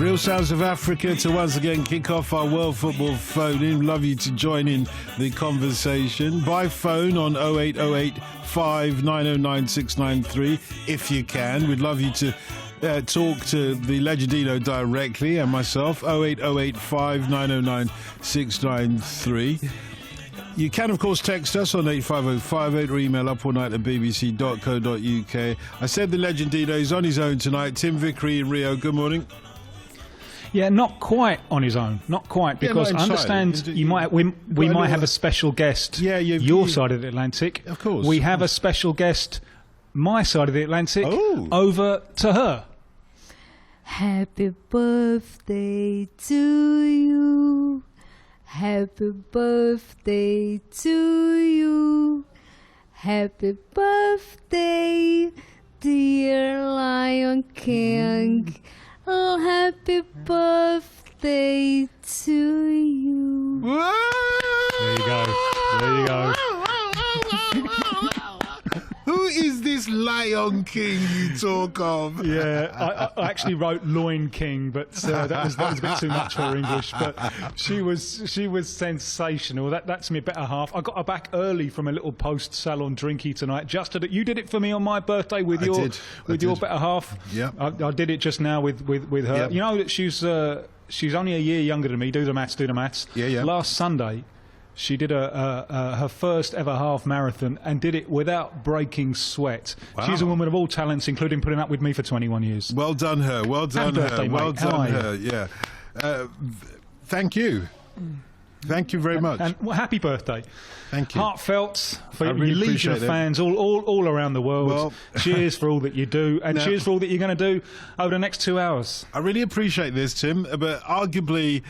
Real Sounds of Africa to once again kick off our World Football phone-in. Love you to join in the conversation by phone on 0808 5909 693 if you can. We'd love you to talk to the Legendino directly and myself, 0808 5909 693. You can, of course, text us on 85058 or email upallnight@bbc.co.uk. I said the Legendino is on his own tonight. Tim Vickery in Rio, good morning. Yeah, not quite on his own. Not quite, because I understand we might have a special guest your side of the Atlantic. Of course. We have a special guest my side of the Atlantic. Over to her. Happy birthday to you. Happy birthday to you. Happy birthday, dear Lion King. Oh, happy birthday to you. There you go. There you go. Who is this Lion King you talk of? Yeah, I actually wrote Loin King, but that was a bit too much for English. But she was sensational. That's my better half. I got her back early from a little post salon drinky tonight. You did it for me on my birthday with your better half. Yeah, I did it just now with her. Yep. You know that she's only a year younger than me. Do the maths. Yeah. Last Sunday, she did her first ever half marathon and did it without breaking sweat. Wow. She's a woman of all talents, including putting up with me for 21 years. Well done her. Well done her. Birthday, well mate. done her. Yeah. Thank you. Thank you very much. And happy birthday. Thank you. Heartfelt for your really legion of fans all around the world. Well, cheers for all that you do, and cheers for all that you're going to do over the next 2 hours. I really appreciate this, Tim, but arguably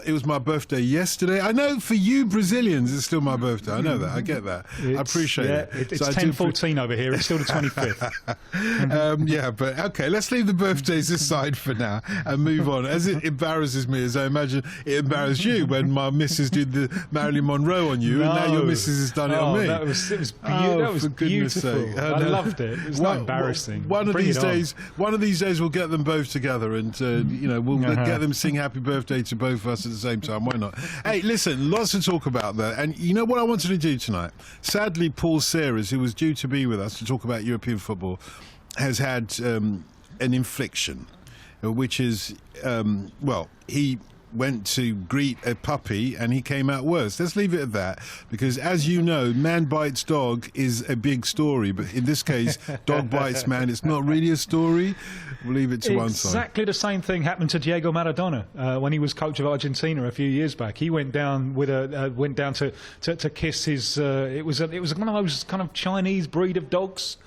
it was my birthday yesterday. I know for you Brazilians it's still my birthday. I know that. I get that. I appreciate it. It's 10:14 over here. It's still the 25th. Yeah, but okay, let's leave the birthdays aside for now and move on. As it embarrasses me, as I imagine it embarrassed you when my missus did the Marilyn Monroe on you, and now your missus has done it on me. That was beautiful. I loved it. It was not embarrassing. One of these days we'll get them both together, and we'll get them sing happy birthday to both of us at the same time. Why not? Hey, listen, lots to talk about there. And you know what I wanted to do tonight? Sadly, Paul Serres, who was due to be with us to talk about European football, has had an infliction, which is, he went to greet a puppy and he came out worse. Let's leave it at that, because as you know, man bites dog is a big story, but in this case, dog bites man. It's not really a story. We'll leave it to one side. Exactly the same thing happened to Diego Maradona when he was coach of Argentina a few years back. He went down with to kiss his. It was one of those kind of Chinese breed of dogs.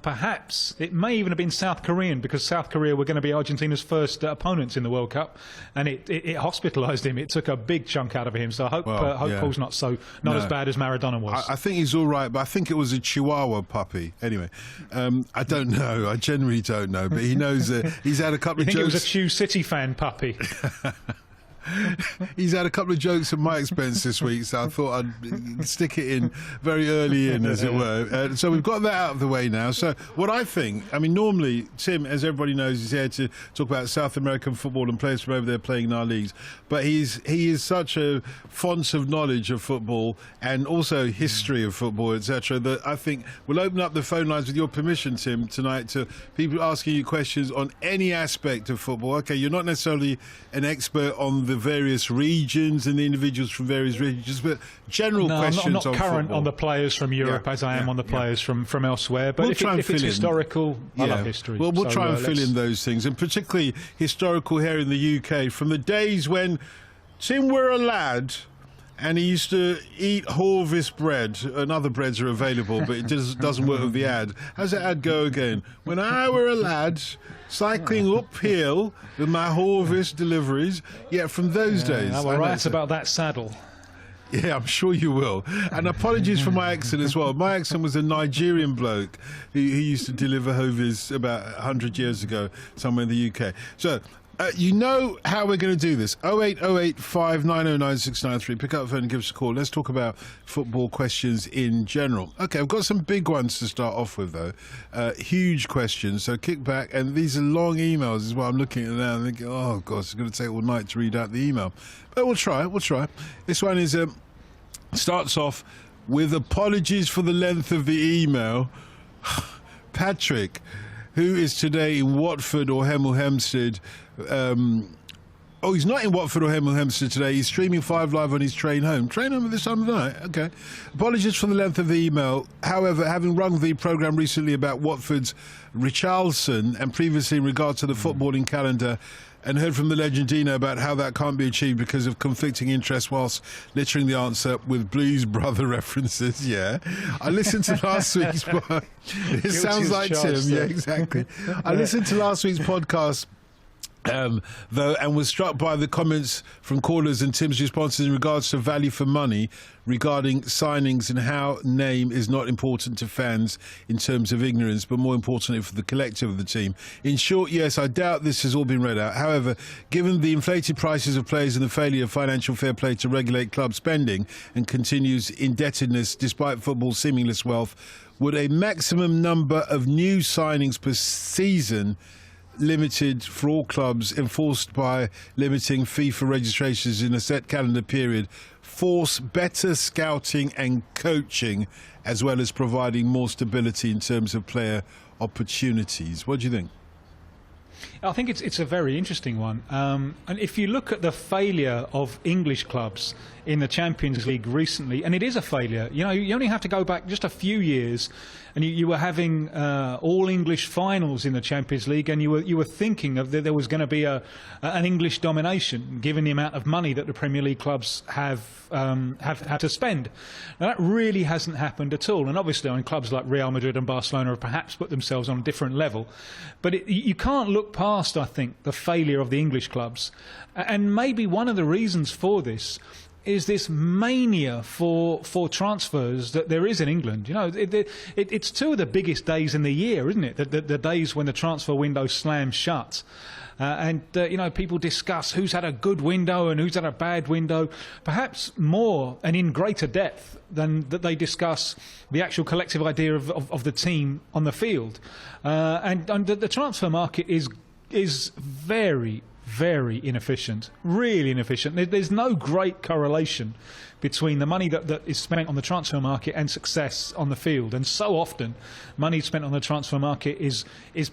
Perhaps it may even have been South Korean, because South Korea were going to be Argentina's first opponents in the World Cup, and it hospitalised him. It took a big chunk out of him. So I hope Paul's not as bad as Maradona was. I think he's all right, but I think it was a Chihuahua puppy. Anyway, I don't know. I generally don't know, but he knows that he's had a couple of jokes. I think it was a Kew City fan puppy. He's had a couple of jokes at my expense this week, so I thought I'd stick it in very early in, as it were. So we've got that out of the way now. So what I think, normally Tim, as everybody knows, is here to talk about South American football and players from over there playing in our leagues. But he is such a font of knowledge of football and also history of football, etc., that I think we'll open up the phone lines with your permission, Tim, tonight to people asking you questions on any aspect of football. Okay, you're not necessarily an expert on the various regions and the individuals from various regions, but general questions I'm not on current football. On the players from Europe as I am on the players from elsewhere. But if it's historical, I love history. Well, we'll try and fill in those things, and particularly historical here in the UK, from the days when Tim were a lad and he used to eat Horvis bread, and other breads are available, but it just doesn't work with the ad. How's that ad go again? When I were a lad, cycling uphill with my Horvis deliveries. Yeah, from those days. I will write about that saddle. Yeah, I'm sure you will. And apologies for my accent as well. My accent was a Nigerian bloke who used to deliver Hovis about 100 years ago somewhere in the UK. So You know how we're going to do this. 0808 5909 693. Pick up the phone and give us a call. Let's talk about football questions in general. Okay, I've got some big ones to start off with, though. Huge questions. So kick back. And these are long emails is what I'm looking at now and thinking, oh, gosh, it's going to take all night to read out the email. But we'll try. This one is starts off with apologies for the length of the email. Patrick, who is today in Watford or Hemel Hempstead. He's not in Watford or Hemel Hempstead today. He's streaming 5 Live on his train home. Train home at this time of the night? Okay. Apologies for the length of the email. However, having rung the programme recently about Watford's Richarlison and previously in regard to the footballing calendar, and heard from the legend Dino about how that can't be achieved because of conflicting interests, whilst littering the answer with Blues Brother references. Yeah, I listened to last week's. It sounds like Tim. Yeah, exactly. I listened to last week's podcast. Though, and was struck by the comments from callers and Tim's responses in regards to value for money regarding signings and how name is not important to fans in terms of ignorance, but more importantly for the collective of the team. In short, yes, I doubt this has all been read out. However, given the inflated prices of players and the failure of financial fair play to regulate club spending and continues indebtedness despite football's seamless wealth, would a maximum number of new signings per season limited for all clubs, enforced by limiting FIFA registrations in a set calendar period, force better scouting and coaching, as well as providing more stability in terms of player opportunities? What do you think? I think it's a very interesting one. And if you look at the failure of English clubs in the Champions League recently, and it is a failure, you know, you only have to go back just a few years and you were having all English finals in the Champions League, and you were thinking of there was going to be an English domination, given the amount of money that the Premier League clubs have had to spend. Now that really hasn't happened at all, and obviously, I mean, clubs like Real Madrid and Barcelona have perhaps put themselves on a different level, but you can't look past, I think, the failure of the English clubs, and maybe one of the reasons for this is this mania for transfers that there is in England. You know, it's two of the biggest days in the year, isn't it? The days when the transfer window slams shut. You know, people discuss who's had a good window and who's had a bad window, perhaps more and in greater depth than that they discuss the actual collective idea of the team on the field. And the transfer market is very, very inefficient, really inefficient. There's no great correlation between the money that is spent on the transfer market and success on the field, and so often money spent on the transfer market is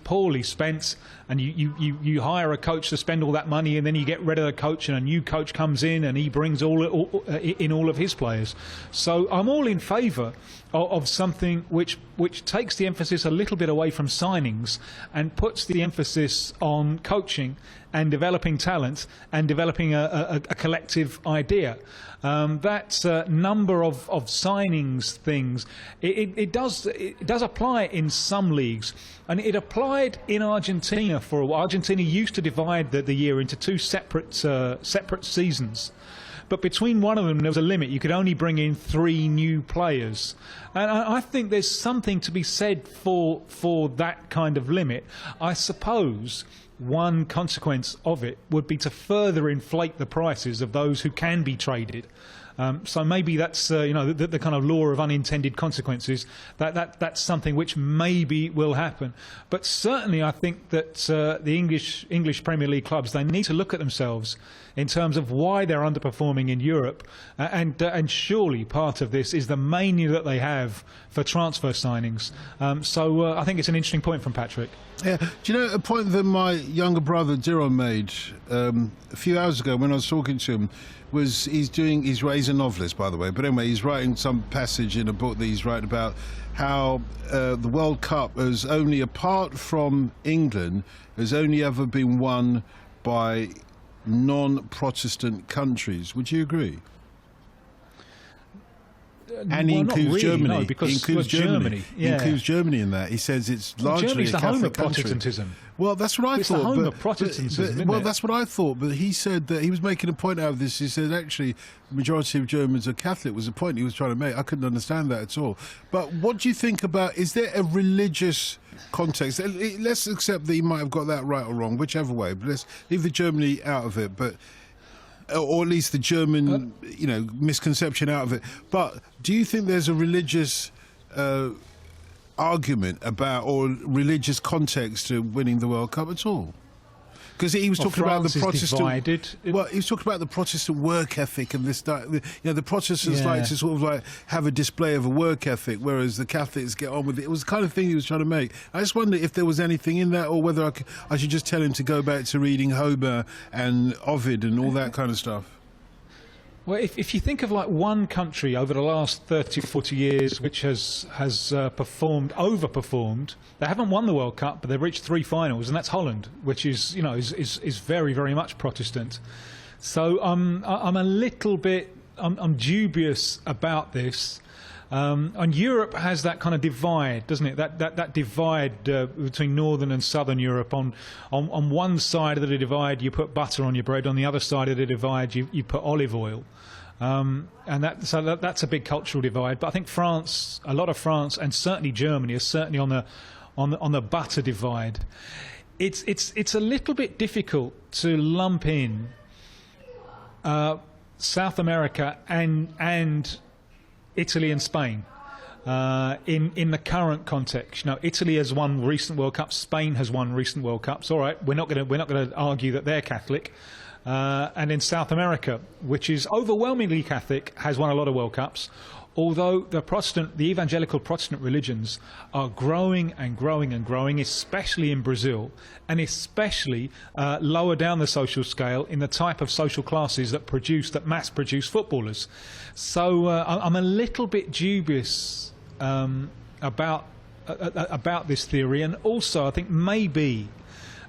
poorly spent, and you hire a coach to spend all that money, and then you get rid of the coach and a new coach comes in and he brings all of his players. So I'm all in favour of something which takes the emphasis a little bit away from signings and puts the emphasis on coaching and developing talent and developing a collective idea. That number of signings things, it does apply in some leagues, and it applied in Argentina for a while. Argentina used to divide the year into two separate seasons. But between one of them, there was a limit. You could only bring in 3 new players. And I think there's something to be said for that kind of limit. I suppose one consequence of it would be to further inflate the prices of those who can be traded. So maybe that's you know, the kind of law of unintended consequences. That's something which maybe will happen. But certainly, I think that the English Premier League clubs, they need to look at themselves in terms of why they're underperforming in Europe, and surely part of this is the mania that they have for transfer signings. So I think it's an interesting point from Patrick. Yeah, do you know a point that my younger brother Diron made a few hours ago when I was talking to him? Was he's a novelist, by the way, but anyway, he's writing some passage in a book that he's writing about how the World Cup has only, apart from England, has only ever been won by non-Protestant countries. Would you agree? And he well, not includes really, Germany. no, because he includes Germany. He yeah. includes Germany in that. He says it's largely Germany's a the home Catholic of country. Protestantism. Well, that's what I It's thought. the home but- of Protestantism, isn't well, it? that's what I thought. But he said that he was making a point out of this. He said actually, the majority of Germans are Catholic. Was the point he was trying to make. I couldn't understand that at all. But what do you think about? Is there a religious context? Let's accept that he might have got that right or wrong, whichever way. But let's leave the Germany out of it. But or at least the German, misconception out of it. But do you think there's a religious argument about or religious context to winning the World Cup at all? Because he was talking about the France is Protestant. divided. Well, he was talking about the Protestant work ethic and this. The Protestants like to sort of like have a display of a work ethic, whereas the Catholics get on with it. It was the kind of thing he was trying to make. I just wonder if there was anything in that, or whether I should just tell him to go back to reading Homer and Ovid and all that kind of stuff. Well, if you think of like one country over the last 30, 40 years which has overperformed, they haven't won the World Cup, but they've reached 3 finals, and that's Holland, which is very, very much Protestant. So I'm a little bit I'm dubious about this. And Europe has that kind of divide, doesn't it? That divide between northern and southern Europe. On one side of the divide, you put butter on your bread. On the other side of the divide, you put olive oil. And that's a big cultural divide. But I think France, a lot of France, and certainly Germany, are certainly on the butter divide. It's a little bit difficult to lump in South America and Italy and Spain in the current context. Now, Italy has won recent World Cups. Spain has won recent World Cups. All right, we're not going to argue that they're Catholic. And in South America, which is overwhelmingly Catholic, has won a lot of World Cups. Although the evangelical Protestant religions are growing and growing and growing, especially in Brazil, and especially lower down the social scale in the type of social classes that mass produce footballers. So I'm a little bit dubious about this theory, and also I think maybe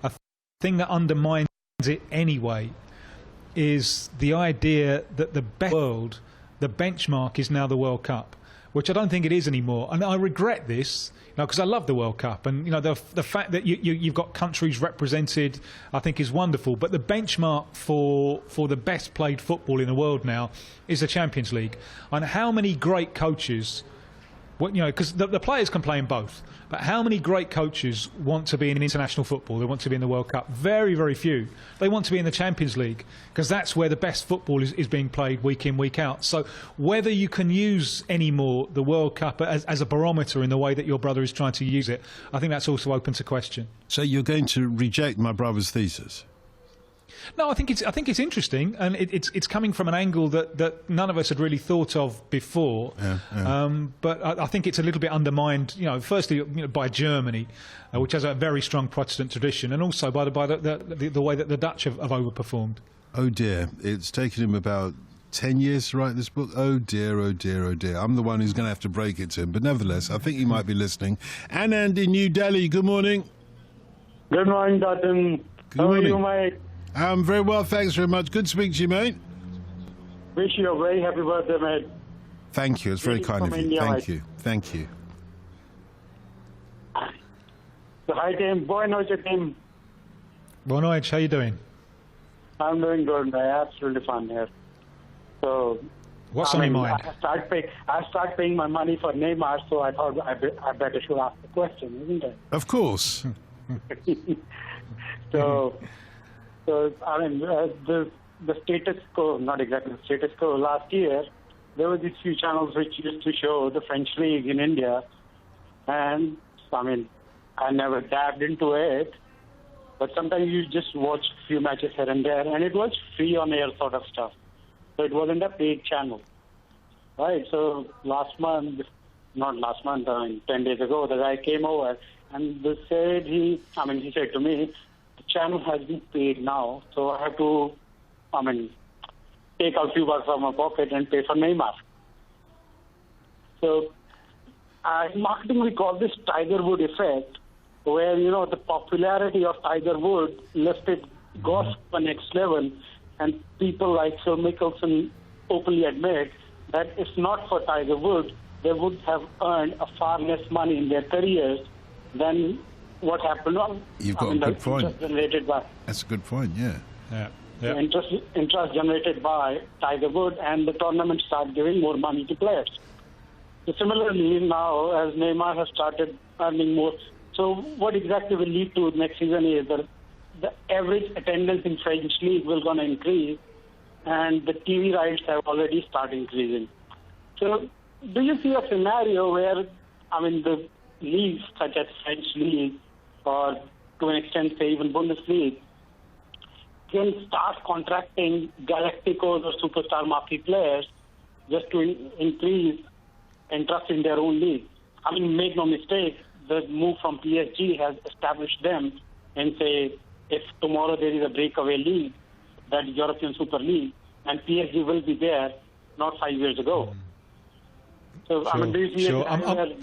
a thing that undermines it anyway is the idea that the best world, the benchmark, is now the World Cup, which I don't think it is anymore. And I regret this, because I love the World Cup, and the fact that you've got countries represented, I think, is wonderful. But the benchmark for the best played football in the world now is the Champions League. And how many great coaches, because the players can play in both, but how many great coaches want to be in international football? They want to be in the World Cup. Very, very few. They want to be in the Champions League, because that's where the best football is being played week in, week out. So whether you can use anymore the World Cup as a barometer in the way that your brother is trying to use it, I think that's also open to question. So you're going to reject my brother's thesis? No, I think it's interesting, and it's coming from an angle that none of us had really thought of before. But I think it's a little bit undermined. Firstly, by Germany, which has a very strong Protestant tradition, and also by the way that the Dutch have overperformed. Oh dear, it's taken him about 10 years to write this book. Oh dear, oh dear, oh dear. I'm the one who's going to have to break it to him, but nevertheless, I think he might be listening. Anand in New Delhi, good morning. Good morning, Dutton. How are you, mate? I'm very well, thanks very much. Good to speak to you, mate. Wish you a very happy birthday, mate. Thank you. It's very kind of you. India, Thank you. Thank you. So, hi, team. Boa noite, team. Boa noite. How you doing? I'm doing good, mate. Absolutely fun here. So, what's on your mind? I start paying my money for Neymar, so I thought I better should ask the question, isn't it? Of course. So I mean, the status quo, not exactly the status quo. Last year, there were these few channels which used to show the French League in India, and I mean, I never dabbed into it, but sometimes you just watch a few matches here and there, and it was free on air sort of stuff. So it wasn't a paid channel, right? So last month, not last month, 10 days ago, the guy came over and he said to me, the channel has been paid now, so I have to, take out a few bucks from my pocket and pay for Neymar. So marketing, we call this Tiger Wood effect, where, the popularity of Tiger Wood lifted golf to the next level, and people like Phil Mickelson openly admit that if not for Tiger Woods, they would have earned a far less money in their careers than what happened. You've got a good point. Interest generated by, That's a good point, yeah. Yeah. the interest generated by Tiger Woods, and the tournament start giving more money to players. So similarly, now as Neymar has started earning more, so what exactly will lead to next season is the average attendance in French league will going to increase, and the TV rights have already started increasing. So do you see a scenario where, the leagues such as French league or to an extent, say, even Bundesliga, can start contracting Galacticos or superstar marquee players just to increase interest in their own league? Make no mistake, the move from PSG has established them and say, if tomorrow there is a breakaway league, that European Super League, and PSG will be there, not 5 years ago. So, do you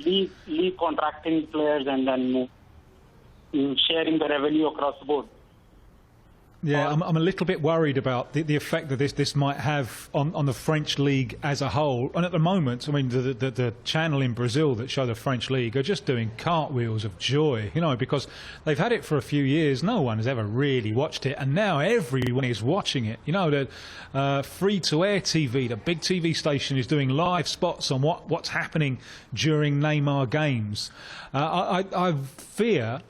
see league contracting players and then sharing the revenue across the board? Yeah, I'm a little bit worried about the effect that this might have on the French league as a whole. And at the moment, the channel in Brazil that show the French league are just doing cartwheels of joy, because they've had it for a few years. No one has ever really watched it, and now everyone is watching it. The free-to-air TV, the big TV station, is doing live spots on what's happening during Neymar games. I fear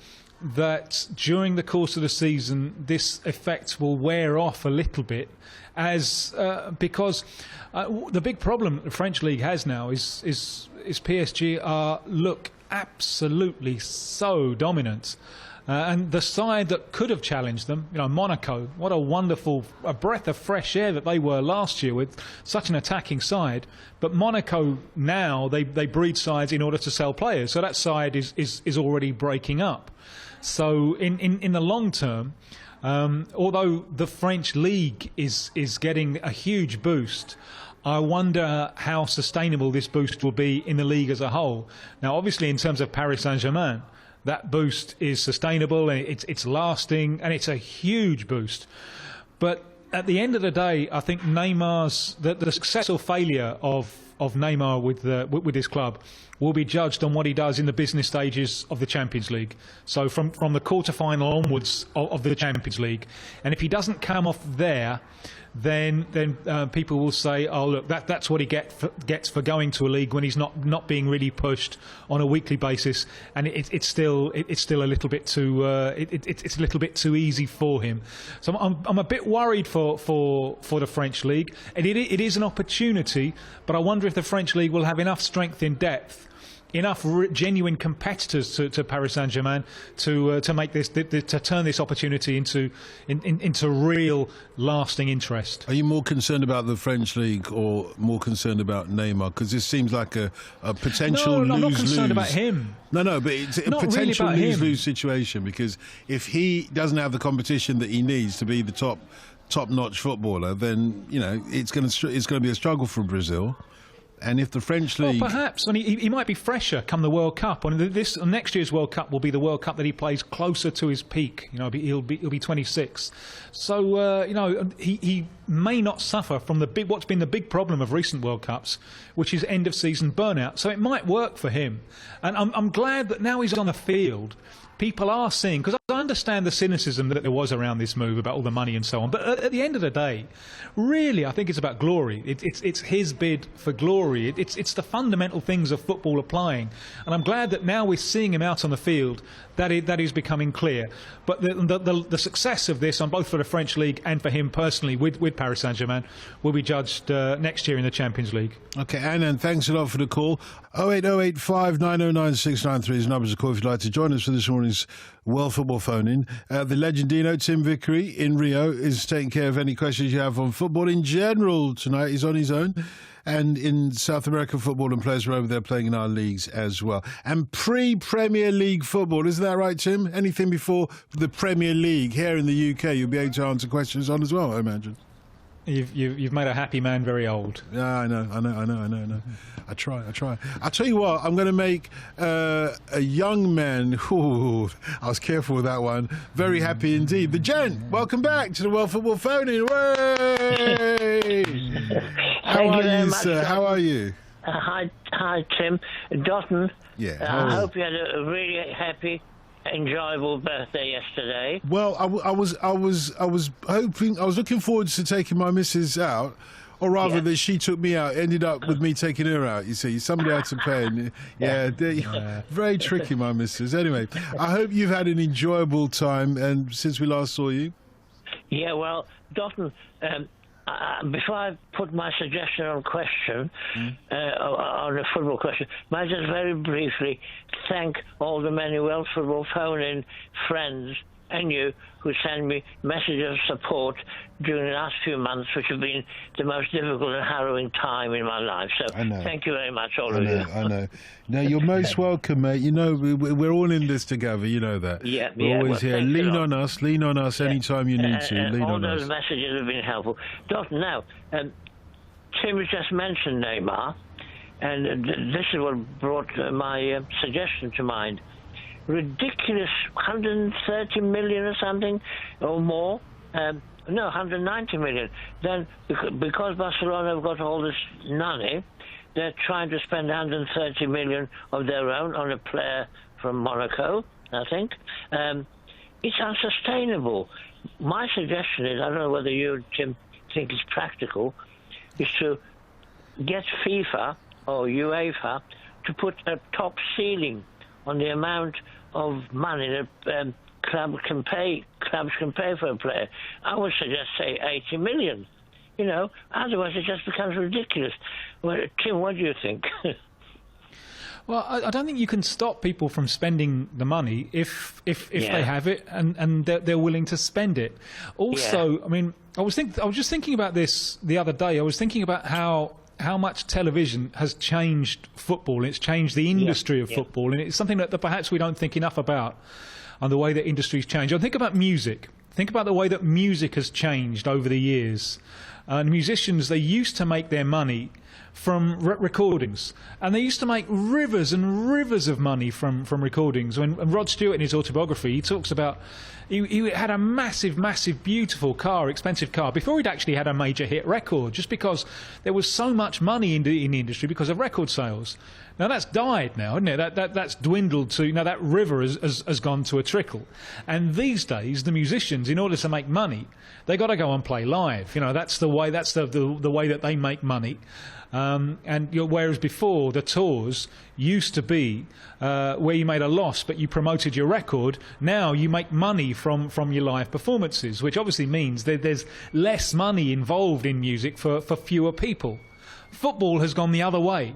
that during the course of the season, this effect will wear off a little bit, because the big problem that the French league has now is PSG look absolutely so dominant. And the side that could have challenged them, Monaco, what a breath of fresh air that they were last year with such an attacking side. But Monaco now, they breed sides in order to sell players. So that side is already breaking up. So in the long term, although the French league is getting a huge boost, I wonder how sustainable this boost will be in the league as a whole. Now, obviously, in terms of Paris Saint-Germain, that boost is sustainable and it's lasting, and it's a huge boost. But at the end of the day, I think Neymar's the success or failure of Neymar with his club will be judged on what he does in the business stages of the Champions League. So from the quarter-final onwards of the Champions League, and if he doesn't come off there, then people will say, oh look, that's what he gets for going to a league when he's not being really pushed on a weekly basis, and it's still a little bit too it's a little bit too easy for him. So I'm a bit worried for the French league, and it is an opportunity, but I wonder if the French league will have enough strength in depth, enough genuine competitors to Paris Saint-Germain to make this to turn this opportunity into real lasting interest. Are you more concerned about the French league or more concerned about Neymar? Because this seems like a potential lose-lose. No, I'm not concerned about him. No, but it's a potential really lose-lose situation, because if he doesn't have the competition that he needs to be the top-notch footballer, then it's going to be a struggle for Brazil. And if the French league... Well, perhaps. He might be fresher come the World Cup. Next year's World Cup will be the World Cup that he plays closer to his peak. He'll be 26. So, he may not suffer from what's been the big problem of recent World Cups, which is end-of-season burnout. So it might work for him. And I'm glad that now he's on the field, people are seeing, because I understand the cynicism that there was around this move about all the money and so on, but at the end of the day, really, I think it's about glory. It's his bid for glory. It's the fundamental things of football applying, and I'm glad that now we're seeing him out on the field. That is becoming clear. But the success of this, on both for the French league and for him personally with Paris Saint-Germain, will be judged next year in the Champions League. Okay, Anand, thanks a lot for the call. 08085 909 693 is numbers to call if you'd like to join us for this morning's World Football Phone-In. The Legendino, Tim Vickery, in Rio, is taking care of any questions you have on football in general tonight. He's on his own. And in South American football, and players are over there playing in our leagues as well. And pre-Premier League football, isn't that right, Tim? Anything before the Premier League here in the UK, you'll be able to answer questions on as well, I imagine. You've made a happy man very old. Yeah, I know. I try. I'll tell you what, I'm going to make a young man, I was careful with that one, very happy indeed. The Gent, welcome back to the World Football Phone-In. Way! How Thank are you very you, much, sir? Dotton. How are you? Hi, Tim. Dotton. Yeah. I hope you had a really happy, enjoyable birthday yesterday. Well, I was hoping, I was looking forward to taking my missus out, or rather Yeah. that she took me out. Ended up with me taking her out. You see, somebody had to pay. And, very tricky, my missus. Anyway, I hope you've had an enjoyable time, and since we last saw you. Yeah, well, Dotton, before I put my suggestion on question, on a football question, may I just very briefly thank all the many Welsh football phone-in friends and you who send me messages of support during the last few months, which have been the most difficult and harrowing time in my life. So thank you very much, all of you. I know. No, you're most welcome, mate. You know, we're all in this together. You know that. Yeah, we're always here. thanks a Lean lot. on us anytime you need to. Lean all on those us. messages have been helpful. Dotton, now, Tim has just mentioned Neymar, and this is what brought my suggestion to mind. Ridiculous 130 million or something, or more. No, 190 million. Then, because Barcelona have got all this money, they're trying to spend 130 million of their own on a player from Monaco, I think. It's unsustainable. My suggestion is, I don't know whether you, Tim, think it's practical, is to get FIFA or UEFA to put a top ceiling on the amount of money that clubs can pay for a player. I would suggest, say, 80 million. You know, otherwise it just becomes ridiculous. Well, Tim, what do you think? Well, I don't think you can stop people from spending the money if they have it and they're willing to spend it. Also, I mean, I was just thinking about this the other day. I was thinking about how much television has changed football. It's changed the industry of football, and it's something that perhaps we don't think enough about, and the way that industries change. I think about music. Think about the way that music has changed over the years. And musicians, they used to make their money from recordings, and they used to make rivers and rivers of money from recordings. And Rod Stewart, in his autobiography, he talks about he had a massive, beautiful car, expensive car, before he'd actually had a major hit record, just because there was so much money in the industry because of record sales. Now that's died now, isn't it? That's dwindled to, now that river has gone to a trickle. And these days, the musicians, in order to make money, they got to go and play live. You know, that's the way. That's the way that they make money. Whereas before, the tours used to be where you made a loss, but you promoted your record. Now you make money from your live performances, which obviously means that there's less money involved in music for fewer people. Football has gone the other way.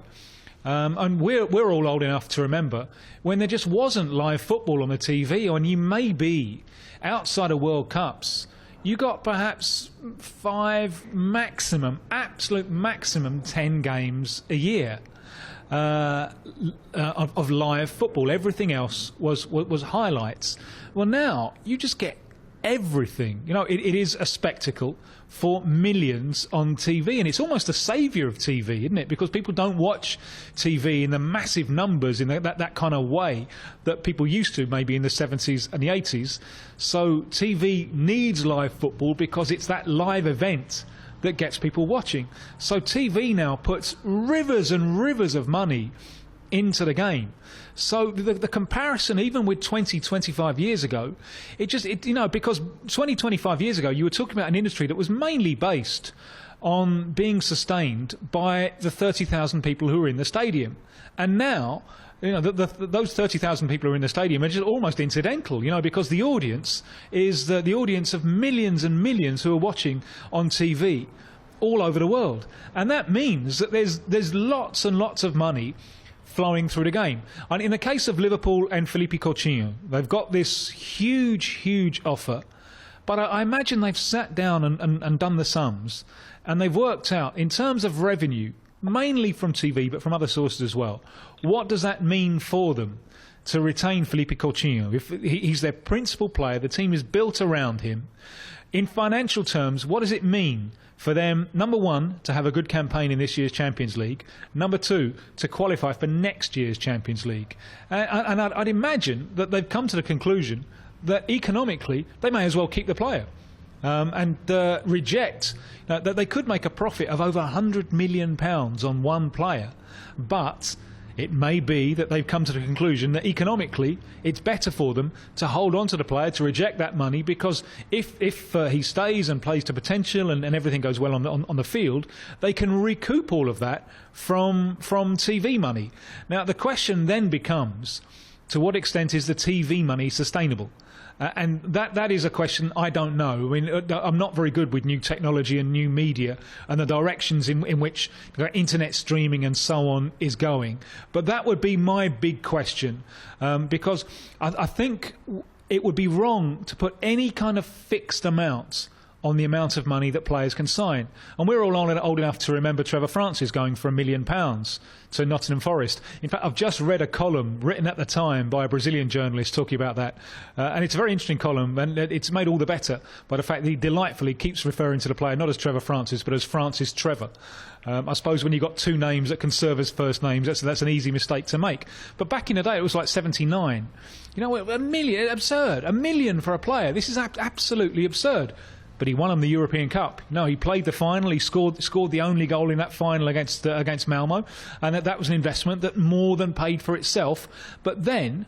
And we're all old enough to remember when there just wasn't live football on the TV, and you may be outside of World Cups. You got perhaps 5 absolute maximum 10 games a year of live football. Everything else was highlights. Well, now you just get everything. You know, it is a spectacle for millions on TV, and it's almost a saviour of TV, isn't it? Because people don't watch TV in the massive numbers in that kind of way that people used to maybe in the 70s and the 80s. So TV needs live football because it's that live event that gets people watching. So TV now puts rivers and rivers of money into the game. So the comparison, even with 25 years ago, because 25 years ago, you were talking about an industry that was mainly based on being sustained by the 30,000 people who were in the stadium. And now, you know, those 30,000 people who are in the stadium are just almost incidental, you know, because the audience is the audience of millions and millions who are watching on TV all over the world. And that means that there's lots and lots of money flowing through the game. And in the case of Liverpool and Felipe Coutinho, they've got this huge offer, but I imagine they've sat down and done the sums, and they've worked out, in terms of revenue, mainly from TV, but from other sources as well, what does that mean for them to retain Felipe Coutinho? If he's their principal player, the team is built around him. In financial terms, what does it mean for them, number one, to have a good campaign in this year's Champions League, number two, to qualify for next year's Champions League? And I'd imagine that they've come to the conclusion that economically they may as well keep the player. and reject that they could make a profit of over £100 million on one player, but it may be that they've come to the conclusion that economically it's better for them to hold on to the player, to reject that money, because if he stays and plays to potential and everything goes well on the field, they can recoup all of that from TV money. Now, the question then becomes, to what extent is the TV money sustainable? And that is a question I don't know. I mean, I'm not very good with new technology and new media and the directions in which internet streaming and so on is going. But that would be my big question, because I think it would be wrong to put any kind of fixed amounts on the amount of money that players can sign. And we're all old enough to remember Trevor Francis going for £1 million to Nottingham Forest. In fact, I've just read a column written at the time by a Brazilian journalist talking about that. And it's a very interesting column, and it's made all the better by the fact that he delightfully keeps referring to the player not as Trevor Francis, but as Francis Trevor. I suppose when you've got two names that can serve as first names, that's an easy mistake to make. But back in the day, it was like 79. You know, £1 million, absurd. £1 million for a player. This is absolutely absurd. But he won them the European Cup. No, he played the final. He scored the only goal in that final against Malmo, and that was an investment that more than paid for itself. But then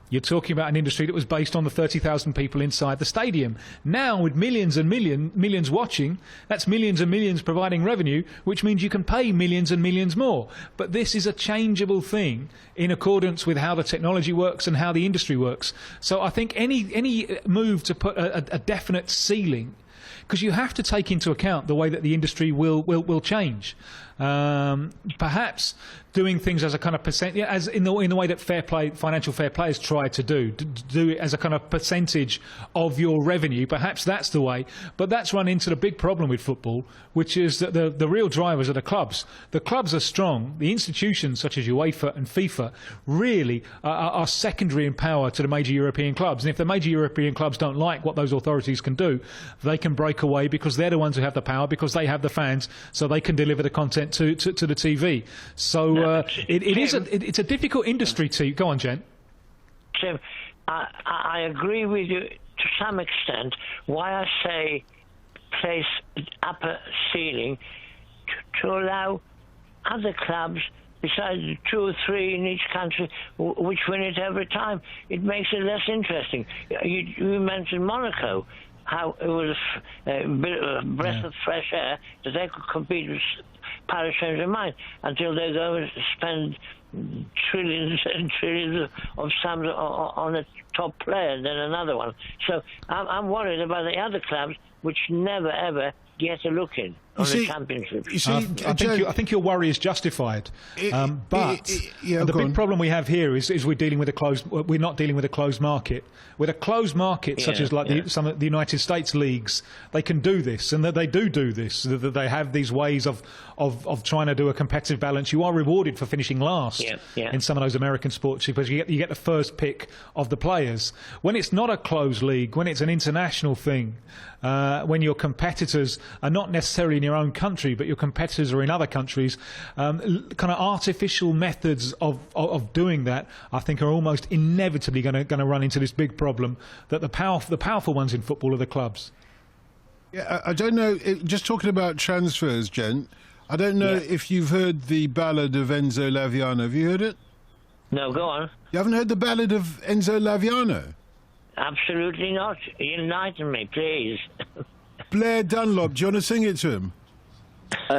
you're talking about an industry that was based on the 30,000 people inside the stadium. Now, with millions and millions watching, that's millions and millions providing revenue, which means you can pay millions and millions more. But this is a changeable thing in accordance with how the technology works and how the industry works. So I think any move to put a definite ceiling, because you have to take into account the way that the industry will change. Perhaps doing things as a kind of percent, as in the way that financial fair play has tried to do it as a kind of percentage of your revenue. Perhaps that's the way, but that's run into the big problem with football, which is that the real drivers are the clubs. The clubs are strong. The institutions such as UEFA and FIFA really are secondary in power to the major European clubs. And if the major European clubs don't like what those authorities can do, they can break away, because they're the ones who have the power, because they have the fans, so they can deliver the content to the TV. So it's a difficult industry to go on, Jen. Tim, I agree with you to some extent. Why I say place upper ceiling to allow other clubs, besides the 2 or 3 in each country, which win it every time. It makes it less interesting. You mentioned Monaco, how it was a bit of a breath of fresh air that they could compete with Paris Saint-Germain, until they go and spend trillions and trillions of sums on a top player and then another one. So I'm worried about the other clubs which never ever get a look in on the championship. You see, I think your worry is justified. But the big problem we have here is we're dealing with we're not dealing with a closed market. With a closed market, such as some of the United States leagues, they can do this, and that they do this. That they have these ways of trying to do a competitive balance. You are rewarded for finishing last in some of those American sports, because you get the first pick of the players. When it's not a closed league, when it's an international thing, when your competitors are not necessarily in your own country, but your competitors are in other countries, kind of artificial methods of doing that, I think, are almost inevitably going to run into this big problem that the powerful ones in football are the clubs. Yeah, I don't know. Just talking about transfers, Jen, I don't know if you've heard the ballad of Enzo Laviano. Have you heard it? No, go on. You haven't heard the ballad of Enzo Laviano? Absolutely not. Enlighten me, please. Blair Dunlop, do you want to sing it to him?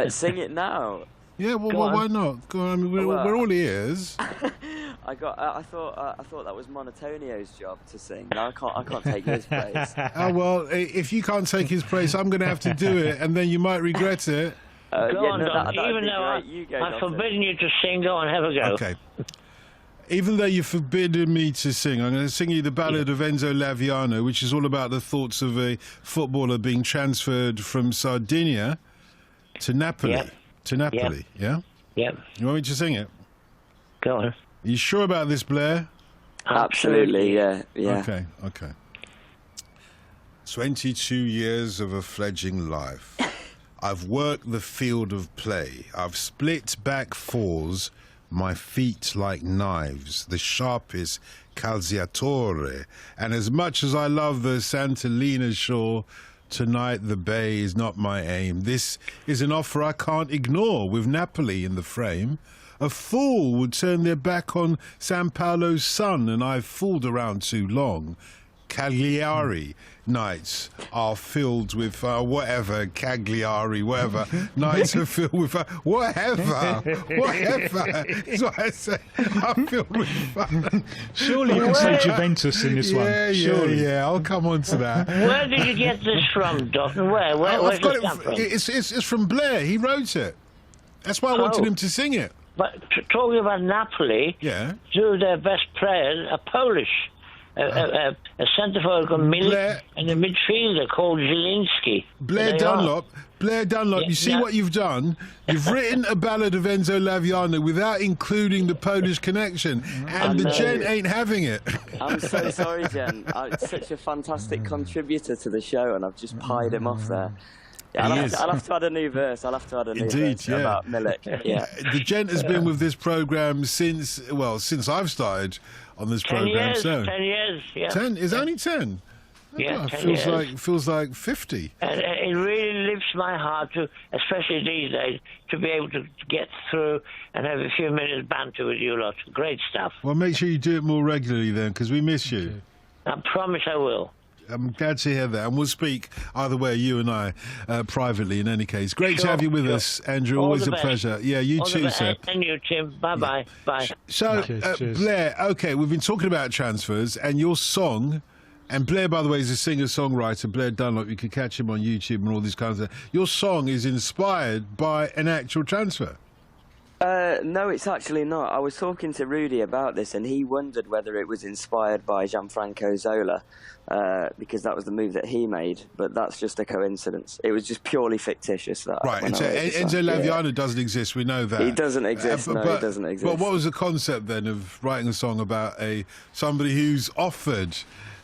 Sing it now. Yeah, well, why not? Go on, I mean, we're all ears. I thought that was Monotonio's job to sing. No, I can't take his place. Oh well, if you can't take his place, I'm going to have to do it, and then you might regret it. Go on, Don. Even though I've forbidden you to sing, go on, have a go. Okay. Even though you've forbidden me to sing, I'm going to sing you the ballad of Enzo Laviano, which is all about the thoughts of a footballer being transferred from Sardinia to Napoli. Yep. To Napoli, yeah? Yep. You want me to sing it? Go on. Are you sure about this, Blair? Absolutely, yeah. Okay. 22 years of a fledgling life. I've worked the field of play. I've split back fours, my feet like knives, the sharpest calciatore. And as much as I love the Sant'Elena shore, Tonight the Bay is not my aim. This is an offer I can't ignore with Napoli in the frame. A fool would turn their back on San Paolo's sun, and I've fooled around too long. Cagliari nights are filled with whatever, Cagliari, whatever. Nights are filled with whatever is what I say. I'm filled with fun. Surely you can say Juventus in this one. Yeah, I'll come on to that. Where did you get this from, Doc? Where's I've got it come from? it's from Blair. He wrote it. That's why I wanted him to sing it. But talking about Napoli, Yeah. two of their best players are Polish. A centre forward called Milik and a midfielder called Zielinski. Blair Dunlop, you see what you've done? You've written a ballad of Enzo Laviano without including the Polish connection, and the gent ain't having it. I'm so sorry, Jen. Such a fantastic contributor to the show, and I've just pied him off there. Yeah, I'll have to add a new verse. Indeed, yeah. About Milik. Yeah. The gent has been with this programme since I've started on this programme. 10 years, yeah. 10 is only 10. Yeah, 10 feels like 50. And it really lifts my heart to, especially these days, to be able to get through and have a few minutes banter with you lot. Great stuff. Well, make sure you do it more regularly then, because we miss you. I promise I will. I'm glad to hear that, and we'll speak either way, you and I, privately. In any case, great to have you with us, Andrew. Always a pleasure. Yeah, you too, sir. And you, Tim. Bye. So, Blair. Okay, we've been talking about transfers and your song. And Blair, by the way, is a singer-songwriter. Blair Dunlop. You can catch him on YouTube and all these kinds of. Your song is inspired by an actual transfer. No, it's actually not. I was talking to Rudy about this, and he wondered whether it was inspired by Gianfranco Zola, because that was the move that he made. But that's just a coincidence. It was just purely fictitious. Right. Enzo Laviano doesn't exist. We know that. He doesn't exist. He doesn't exist. But what was the concept then of writing a song about somebody who's offered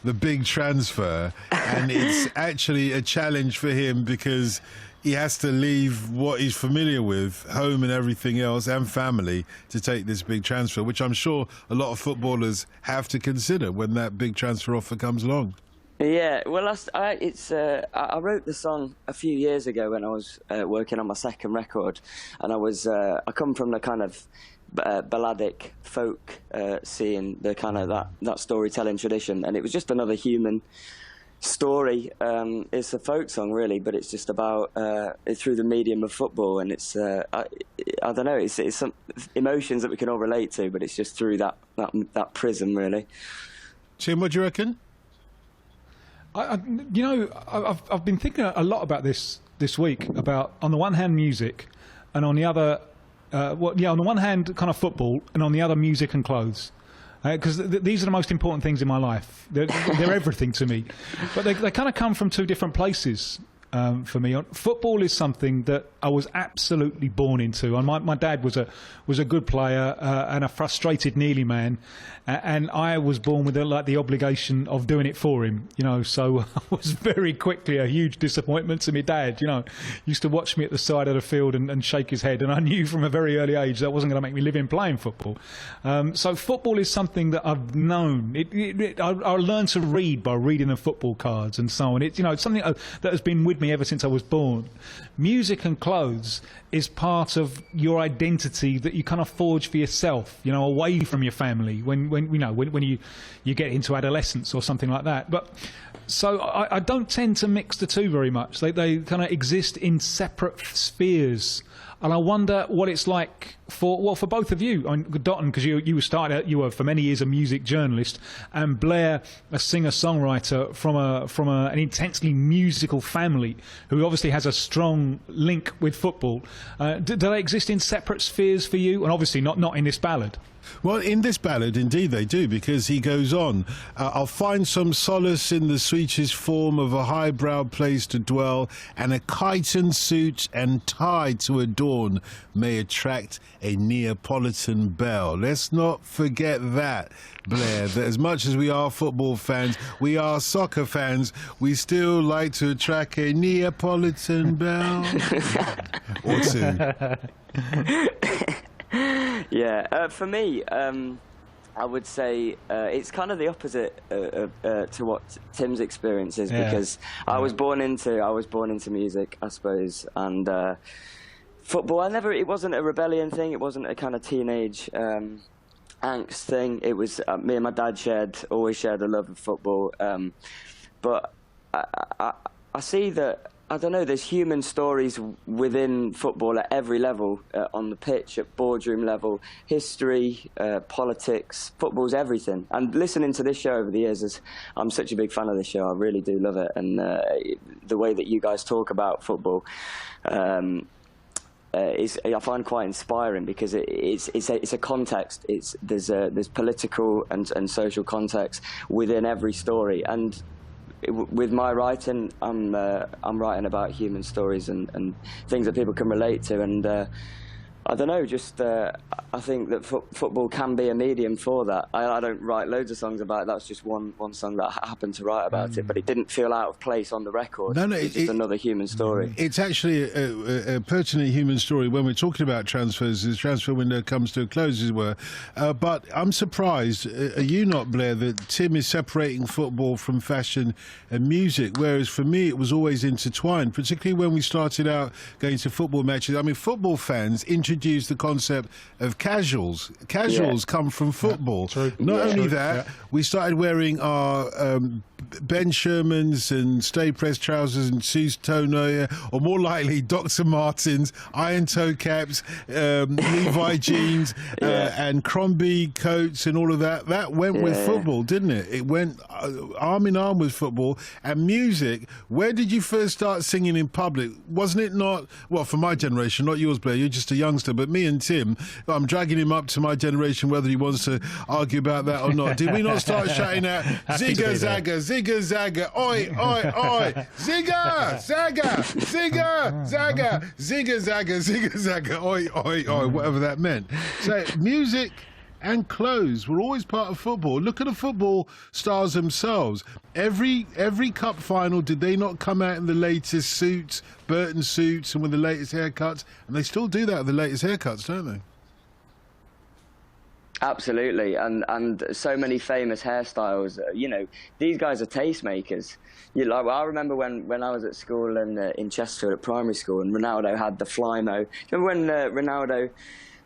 the big transfer, and it's actually a challenge for him because he has to leave what he's familiar with, home and everything else, and family, to take this big transfer, which I'm sure a lot of footballers have to consider when that big transfer offer comes along. Yeah, well, I wrote the song a few years ago when I was working on my second record, and I come from the kind of balladic folk scene, the kind of that storytelling tradition, and it was just another human story. It's a folk song, really, but it's just about it's through the medium of football, and it's I don't know, it's some emotions that we can all relate to, but it's just through that prism, really. Tim, what do you reckon? I've been thinking a lot about this week, about on the one hand music, and on the other, on the one hand kind of football, and on the other music and clothes. Because these are the most important things in my life. They're everything to me. But they kind of come from two different places for me. Football is something that I was absolutely born into. And my dad was a good player and a frustrated Nearly man. And I was born with the obligation of doing it for him, so I was very quickly a huge disappointment to my dad. Used to watch me at the side of the field and shake his head, and I knew from a very early age that wasn't going to make me live in playing football. So football is something that I've known. I learned to read by reading the football cards and so on. It's something that has been with me ever since I was born. Music and clothes is part of your identity that you kind of forge for yourself, away from your family when you get into adolescence or something like that. But so I don't tend to mix the two very much. They kind of exist in separate spheres. And I wonder what it's like for both of you, Dotun, because you were for many years a music journalist, and Blair, a singer-songwriter from an intensely musical family who obviously has a strong link with football. Do they exist in separate spheres for you? And obviously not in this ballad. Well, in this ballad, indeed they do, because he goes on, I'll find some solace in the sweetest form of a high-browed place to dwell, and a chiton suit and tie to adorn may attract a Neapolitan belle. Let's not forget that, Blair, that as much as we are football fans, we are soccer fans, we still like to attract a Neapolitan belle. Or two. Yeah, for me, I would say it's kind of the opposite to what Tim's experience is, because I was born into music, I suppose, and football. It wasn't a rebellion thing. It wasn't a kind of teenage angst thing. It was me and my dad always shared a love of football. But I see that, I don't know, there's human stories within football at every level, on the pitch, at boardroom level, history, politics, football's everything. And listening to this show over the years, I'm such a big fan of this show, I really do love it. And the way that you guys talk about football I find quite inspiring, because it's a context. There's political and social context within every story. And with my writing, I'm writing about human stories and things that people can relate to, and I don't know, just I think that football can be a medium for that. I don't write loads of songs about it. That's just one song that I happened to write about it, but it didn't feel out of place on the record. No, it's just another human story. It's actually a pertinent human story when we're talking about transfers. The transfer window comes to a close, as it were. But I'm surprised, are you not, Blair, that Tim is separating football from fashion and music, whereas for me it was always intertwined, particularly when we started out going to football matches. I mean, football fans introduced the concept of casuals. Casuals come from football. Not only that, we started wearing our Ben Shermans and Stay Press trousers and Suze Tono, or more likely Dr. Martens, iron toe caps, Levi jeans, and Crombie coats and all of that. That went with football, didn't it? It went arm in arm with football. And music, where did you first start singing in public? Wasn't it not, well, for my generation, not yours, Blair, you're just a youngster, but me and Tim, I'm dragging him up to my generation, whether he wants to argue about that or not. Did we not start shouting out, Zigga Zagga, Zigga Zagga, oi, oi, oi, Zigga Zagga, Zigga Zagga, Zigga Zagga, Zigga Zagga, oi, oi, oi, whatever that meant. So music and clothes were always part of football. Look at the football stars themselves. Every cup final, did they not come out in the latest suits, Burton suits, and with the latest haircuts? And they still do that with the latest haircuts, don't they? Absolutely, and so many famous hairstyles. You know, these guys are tastemakers. I remember when I was at school in Chesterfield at primary school, and Ronaldo had the Flymo. Remember when Ronaldo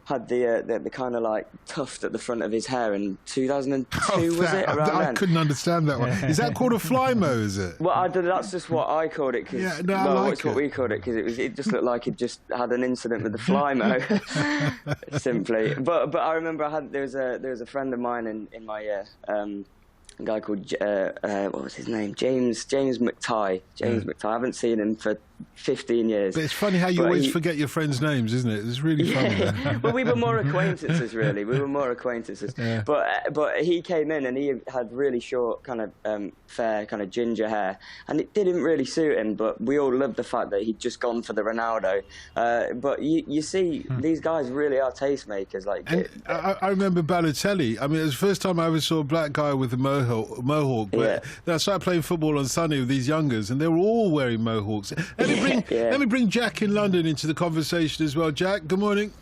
had the kind of like tuft at the front of his hair in 2002, was it? I couldn't understand that one. Is that called a Flymo, is it? Well, that's just what I called it. It's what we called it, because it just looked like it just had an incident with the Flymo, simply. But I remember there was a friend of mine in my year, a guy called what was his name? James McTighe. McTighe. I haven't seen him for 15 years. But it's funny how you always forget your friends' names, isn't it? It's really funny. Well, we were more acquaintances, really. Yeah. But he came in and he had really short, kind of fair, kind of ginger hair, and it didn't really suit him. But we all loved the fact that he'd just gone for the Ronaldo. But you see, these guys really are tastemakers. Like, I remember Balotelli. I mean, it was the first time I ever saw a black guy with a mohawk. But then I started playing football on Sunday with these youngers, and they were all wearing mohawks. Let me bring Jack in London into the conversation as well. Jack, good morning.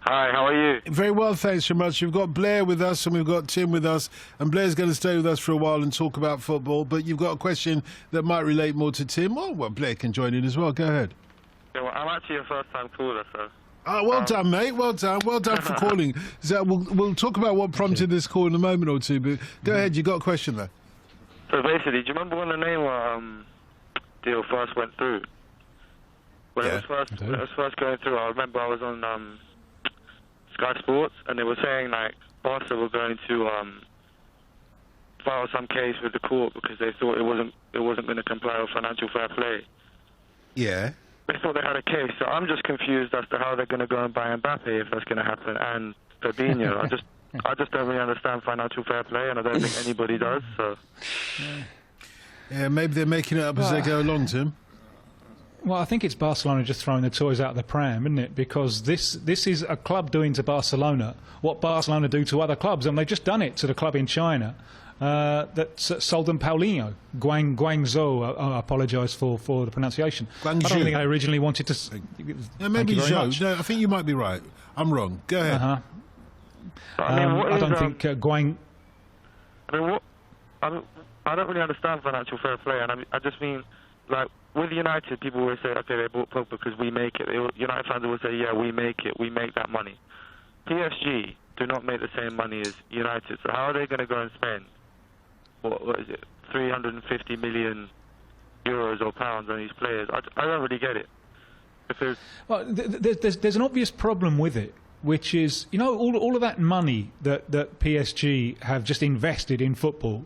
Hi, how are you? Very well, thanks very much. We've got Blair with us and we've got Tim with us, and Blair's going to stay with us for a while and talk about football, but you've got a question that might relate more to Tim. Oh, well, Blair can join in as well. Go ahead. Yeah, well, I'm actually a first-time caller, so... well done, mate. Well done for calling. So we'll talk about what prompted this call in a moment or two, but go ahead, you got a question there. So basically, do you remember when the Neymar deal first went through? When it was first going through, I remember I was on Sky Sports, and they were saying like Barca were going to file some case with the court because they thought it wasn't going to comply with financial fair play. Yeah. They thought they had a case, so I'm just confused as to how they're going to go and buy Mbappe if that's going to happen, and Fabinho. I just don't really understand financial fair play, and I don't think anybody does. So. Yeah, maybe they're making it up as they go along, Tim. Well, I think it's Barcelona just throwing the toys out of the pram, isn't it? Because this is a club doing to Barcelona what Barcelona do to other clubs, and they've just done it to the club in China that sold them Paulinho, Guangzhou. I apologise for the pronunciation. Guangzhou. I don't think I originally wanted to... Maybe Zhou. No, I think you might be right. I'm wrong. Go ahead. I mean, I don't think Guang. I mean, I don't really understand financial fair play, and I just mean, like, with United, people always say, okay, they bought Pogba because we make it. United fans always say, yeah, we make it, we make that money. PSG do not make the same money as United, so how are they going to go and spend, what is it, 350 million euros or pounds on these players? I don't really get it. Because there's an obvious problem with it, which is, you know, all of that money that PSG have just invested in football,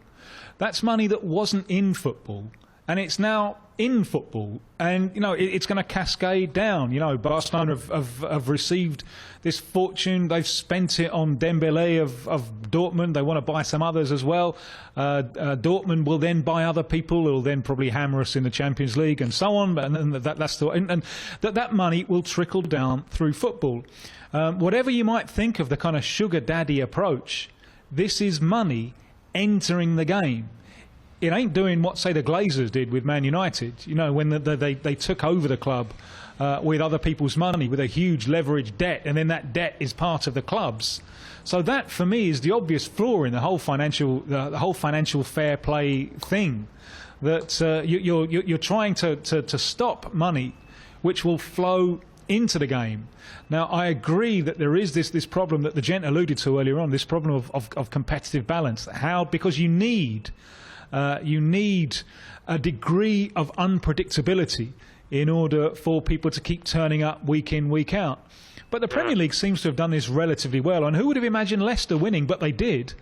that's money that wasn't in football, and it's now in football, and you know it's going to cascade down. You know, Barcelona have received this fortune. They've spent it on Dembélé of Dortmund. They want to buy some others as well. Dortmund will then buy other people. It'll then probably hammer us in the Champions League and so on. And that money will trickle down through football. Whatever you might think of the kind of sugar daddy approach, this is money entering the game. It ain't doing what, say, the Glazers did with Man United, you know, when they took over the club with other people's money, with a huge leveraged debt, and then that debt is part of the club's. So that, for me, is the obvious flaw in the whole financial fair play thing, that you're trying to stop money which will flow into the game. Now, I agree that there is this problem that the gent alluded to earlier on, this problem of competitive balance. Because you need a degree of unpredictability in order for people to keep turning up week in, week out. But the Premier League seems to have done this relatively well. And who would have imagined Leicester winning? But they did.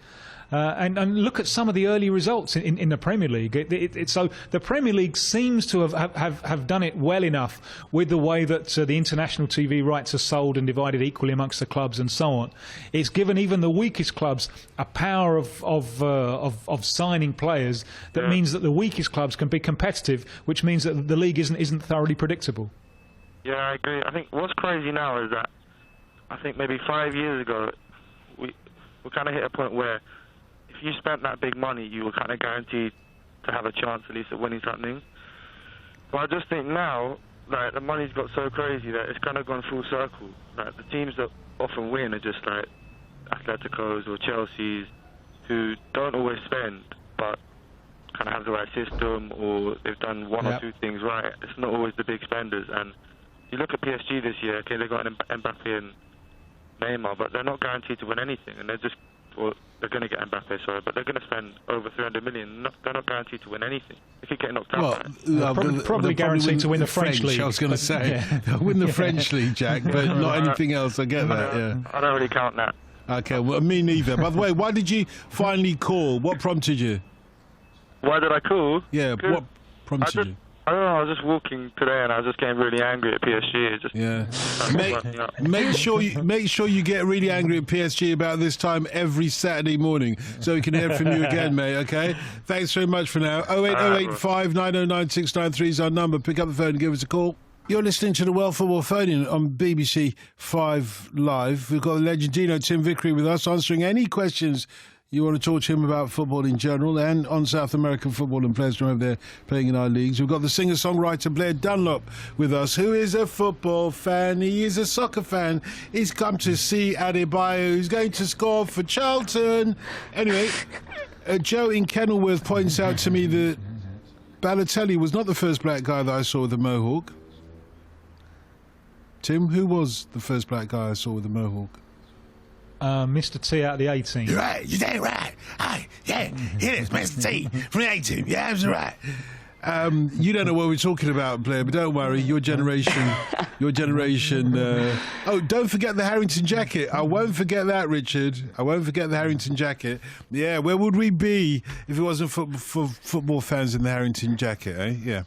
And look at some of the early results in the Premier League. So the Premier League seems to have done it well enough with the way that the international TV rights are sold and divided equally amongst the clubs and so on. It's given even the weakest clubs a power of signing players that means that the weakest clubs can be competitive, which means that the league isn't thoroughly predictable. Yeah, I agree. I think what's crazy now is that I think maybe 5 years ago we kind of hit a point where if you spent that big money, you were kind of guaranteed to have a chance at least of winning something. But I just think now, like, the money's got so crazy that it's kind of gone full circle. Like, the teams that often win are just like Atleticos or Chelsea's, who don't always spend, but kind of have the right system, or they've done one or two things right. It's not always the big spenders. And you look at PSG this year, okay, they've got Mbappe and Neymar, but they're not guaranteed to win anything, and they're going to get Mbappe, sorry, but they're going to spend over 300 million. They're not guaranteed to win anything. If you get knocked out, probably guaranteed to win the French league. I was going to say, they'll win the French league, Jack, but not anything else. I get that. Yeah, I don't really count that. Okay, well, me neither. By the way, why did you finally call? What prompted you? Why did I call? Yeah, what prompted you? I don't know, I was just walking today and I was just getting really angry at PSG. Make sure you get really angry at PSG about this time every Saturday morning so we can hear from you again, mate, okay? Thanks very much for now. 08085 909 693 is our number. Pick up the phone and give us a call. You're listening to the World Football Phone-In on BBC 5 Live. We've got the legendino Tim Vickery with us, answering any questions you want to talk to him about football in general and on South American football and players from over there playing in our leagues. We've got the singer-songwriter Blair Dunlop with us, who is a football fan. He is a soccer fan. He's come to see Adebayo, who's going to score for Charlton. Anyway, Joe in Kenilworth points out to me that Balotelli was not the first black guy that I saw with a mohawk. Tim, who was the first black guy I saw with a mohawk? Mr. T out of the 18. You're right, you're dead right. Yeah, it is Mr. T from the 18. Yeah, that's right. You don't know what we're talking about, Blair, but don't worry, your generation. Oh, don't forget the Harrington jacket. I won't forget that, Richard. I won't forget the Harrington jacket. Yeah, where would we be if it wasn't for football fans in the Harrington jacket, eh? Yeah.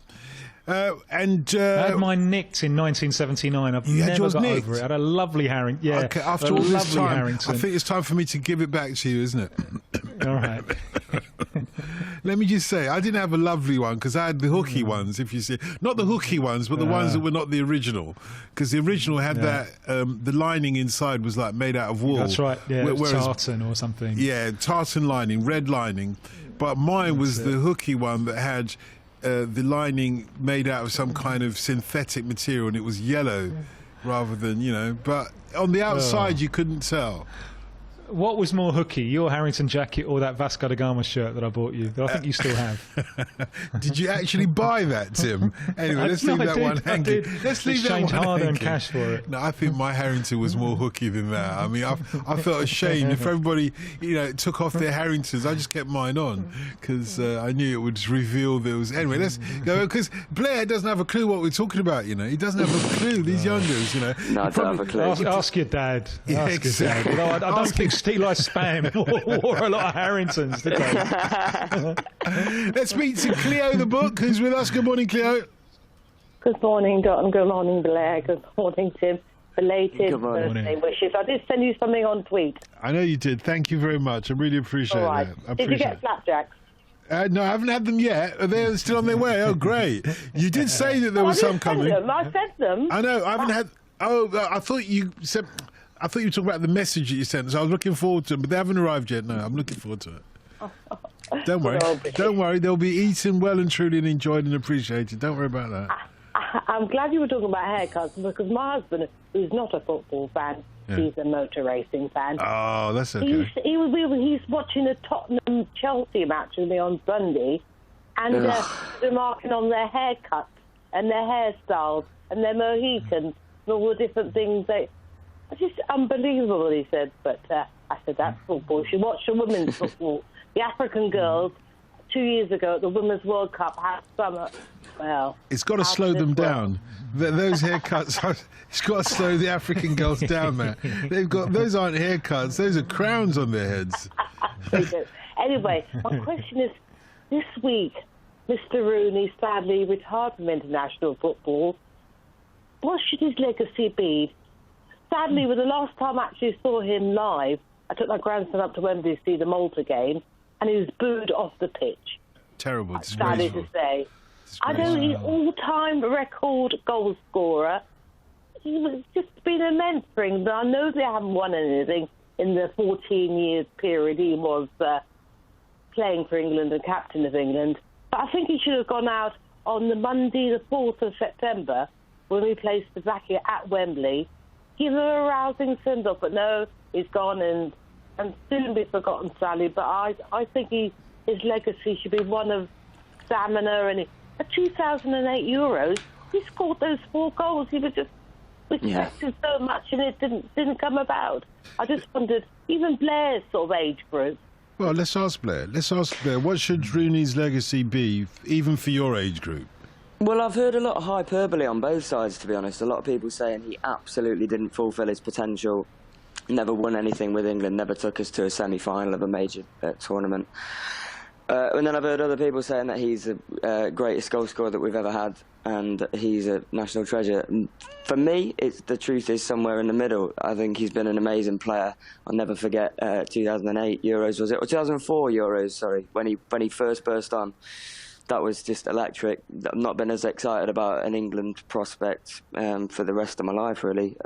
I had mine nicked in 1979. I've never got over it. I had a lovely Harrington. Yeah, okay, after all this time, Harrington. I think it's time for me to give it back to you, isn't it? All right. Let me just say, I didn't have a lovely one because I had the hooky ones, if you see. Not the hooky ones, but the ones that were not the original. Because the original had that, the lining inside was like made out of wool. That's right, yeah, tartan or something. Yeah, tartan lining, red lining. But mine was the hooky one that had the lining made out of some kind of synthetic material, and it was yellow rather than, but on the outside you couldn't tell. What was more hooky, your Harrington jacket or that Vasco da Gama shirt that I bought you, that I think you still have? Did you actually buy that, Tim? Anyway, let's leave that one hanging. Let's leave that one hanging. hard-earned cash for it. No, I think my Harrington was more hooky than that. I mean, I felt ashamed if everybody, took off their Harringtons. I just kept mine on because I knew it would reveal there was. Anyway, let's go because Blair doesn't have a clue what we're talking about. He doesn't have a clue. These youngers, No, I don't have a clue. Ask your dad. Yeah, Ask exactly. your dad. I don't think Steel Eye Spam wore a lot of Harringtons, did they? Let's meet to Cleo the book, who's with us. Good morning, Cleo. Good morning, Don. Good morning, Blair. Good morning, Tim. Belated Good morning. birthday wishes. I did send you something on tweet. I know you did. Thank you very much. I really appreciate All right. that. I Did you appreciate get flapjacks? No, I haven't had them yet. They're still on their way. Oh, great. You did say that there was some coming. I sent them. I know. I haven't had. Oh, I thought you said. I thought you were talking about the message that you sent. So I was looking forward to them, but they haven't arrived yet. No, I'm looking forward to it. Don't worry. Don't worry. They'll be eaten well and truly and enjoyed and appreciated. Don't worry about that. I'm glad you were talking about haircuts because my husband, who's not a football fan, he's a motor racing fan. Oh, that's okay. He's watching a Tottenham-Chelsea match with me on Sunday, and remarking on their haircuts and their hairstyles and their Mohicans and all the different things. It's just unbelievable, he said. But I said, that's football. You should watch the women's football. The African girls, 2 years ago at the Women's World Cup, had some... Well, it's got to slow them down. Those haircuts, it's got to slow the African girls down, man. Those aren't haircuts; those are crowns on their heads. Anyway, my question is: this week, Mr. Rooney sadly retired from international football. What should his legacy be? Sadly, with the last time I actually saw him live, I took my grandson up to Wembley to see the Malta game, and he was booed off the pitch. Terrible, Sadly to say. I know he's all-time record goal scorer. He was just been immense for England. I know they haven't won anything in the 14 years period he was playing for England and captain of England. But I think he should have gone out on the Monday, the 4th of September, when we played Slovakia at Wembley, give him a rousing send-off. But no, he's gone and soon be forgotten, sadly. But I think his legacy should be one of stamina and... At 2008 Euros, he scored those 4 goals. He was just expecting so much, and it didn't come about. I just wondered, even Blair's sort of age group. Well, let's ask Blair. What should Rooney's legacy be, even for your age group? Well, I've heard a lot of hyperbole on both sides, to be honest. A lot of people saying he absolutely didn't fulfil his potential, never won anything with England, never took us to a semi-final of a major tournament. And then I've heard other people saying that he's the greatest goal scorer that we've ever had and he's a national treasure. For me, the truth is somewhere in the middle. I think he's been an amazing player. I'll never forget 2008 Euros, was it? Or 2004 Euros, sorry, when he first burst on. That was just electric. I've not been as excited about an England prospect for the rest of my life, really.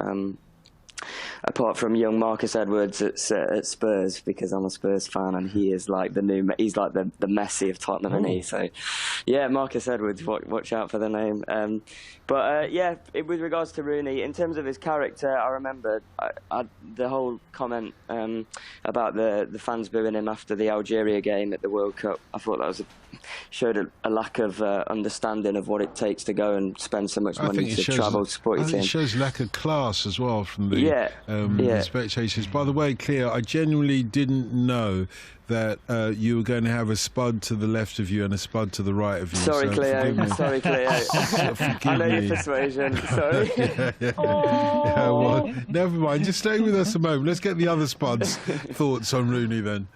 Apart from young Marcus Edwards at Spurs, because I'm a Spurs fan and he is like he's like the Messi of Tottenham, isn't he? So, yeah, Marcus Edwards, watch out for the name. With regards to Rooney, in terms of his character, I remember the whole comment about the fans booing him after the Algeria game at the World Cup. I thought that showed a lack of understanding of what it takes to go and spend so much money to travel to support your team. It shows lack of class as well from the spectators. By the way, Cleo, I genuinely didn't know that you were going to have a spud to the left of you and a spud to the right of you. Sorry, Cleo. Sorry, Cleo. I know your persuasion. Sorry. Well, never mind. Just stay with us a moment. Let's get the other spuds' thoughts on Rooney then.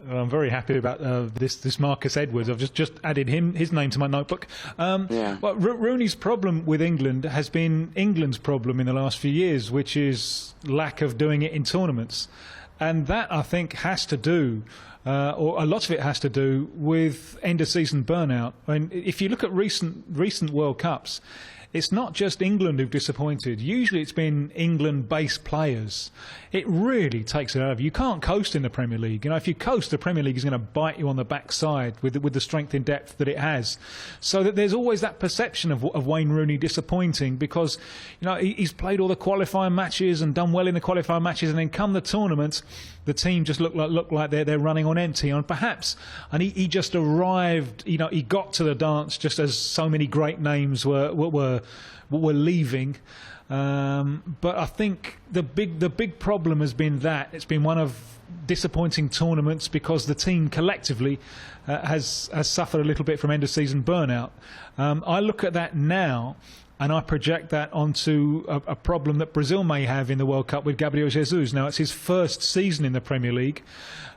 I'm very happy about this Marcus Edwards. I've just added his name to my notebook. Well, Rooney's problem with England has been England's problem in the last few years, which is lack of doing it in tournaments. And that, I think, has to do, or a lot of it has to do, with end-of-season burnout. I mean, if you look at recent World Cups, it's not just England who've disappointed. Usually it's been England-based players. It really takes it over. You can't coast in the Premier League. You know, if you coast, the Premier League is going to bite you on the backside with the strength in depth that it has. So that there's always that perception of Wayne Rooney disappointing because, you know, he's played all the qualifying matches and done well in the qualifying matches, and then come the tournament, the team just look like they're running on empty. And he just arrived. You know, he got to the dance just as so many great names were leaving. But I think the big problem has been that it's been one of disappointing tournaments because the team collectively has suffered a little bit from end of season burnout. I look at that now and I project that onto a problem that Brazil may have in the World Cup with Gabriel Jesus. Now, it's his first season in the Premier League.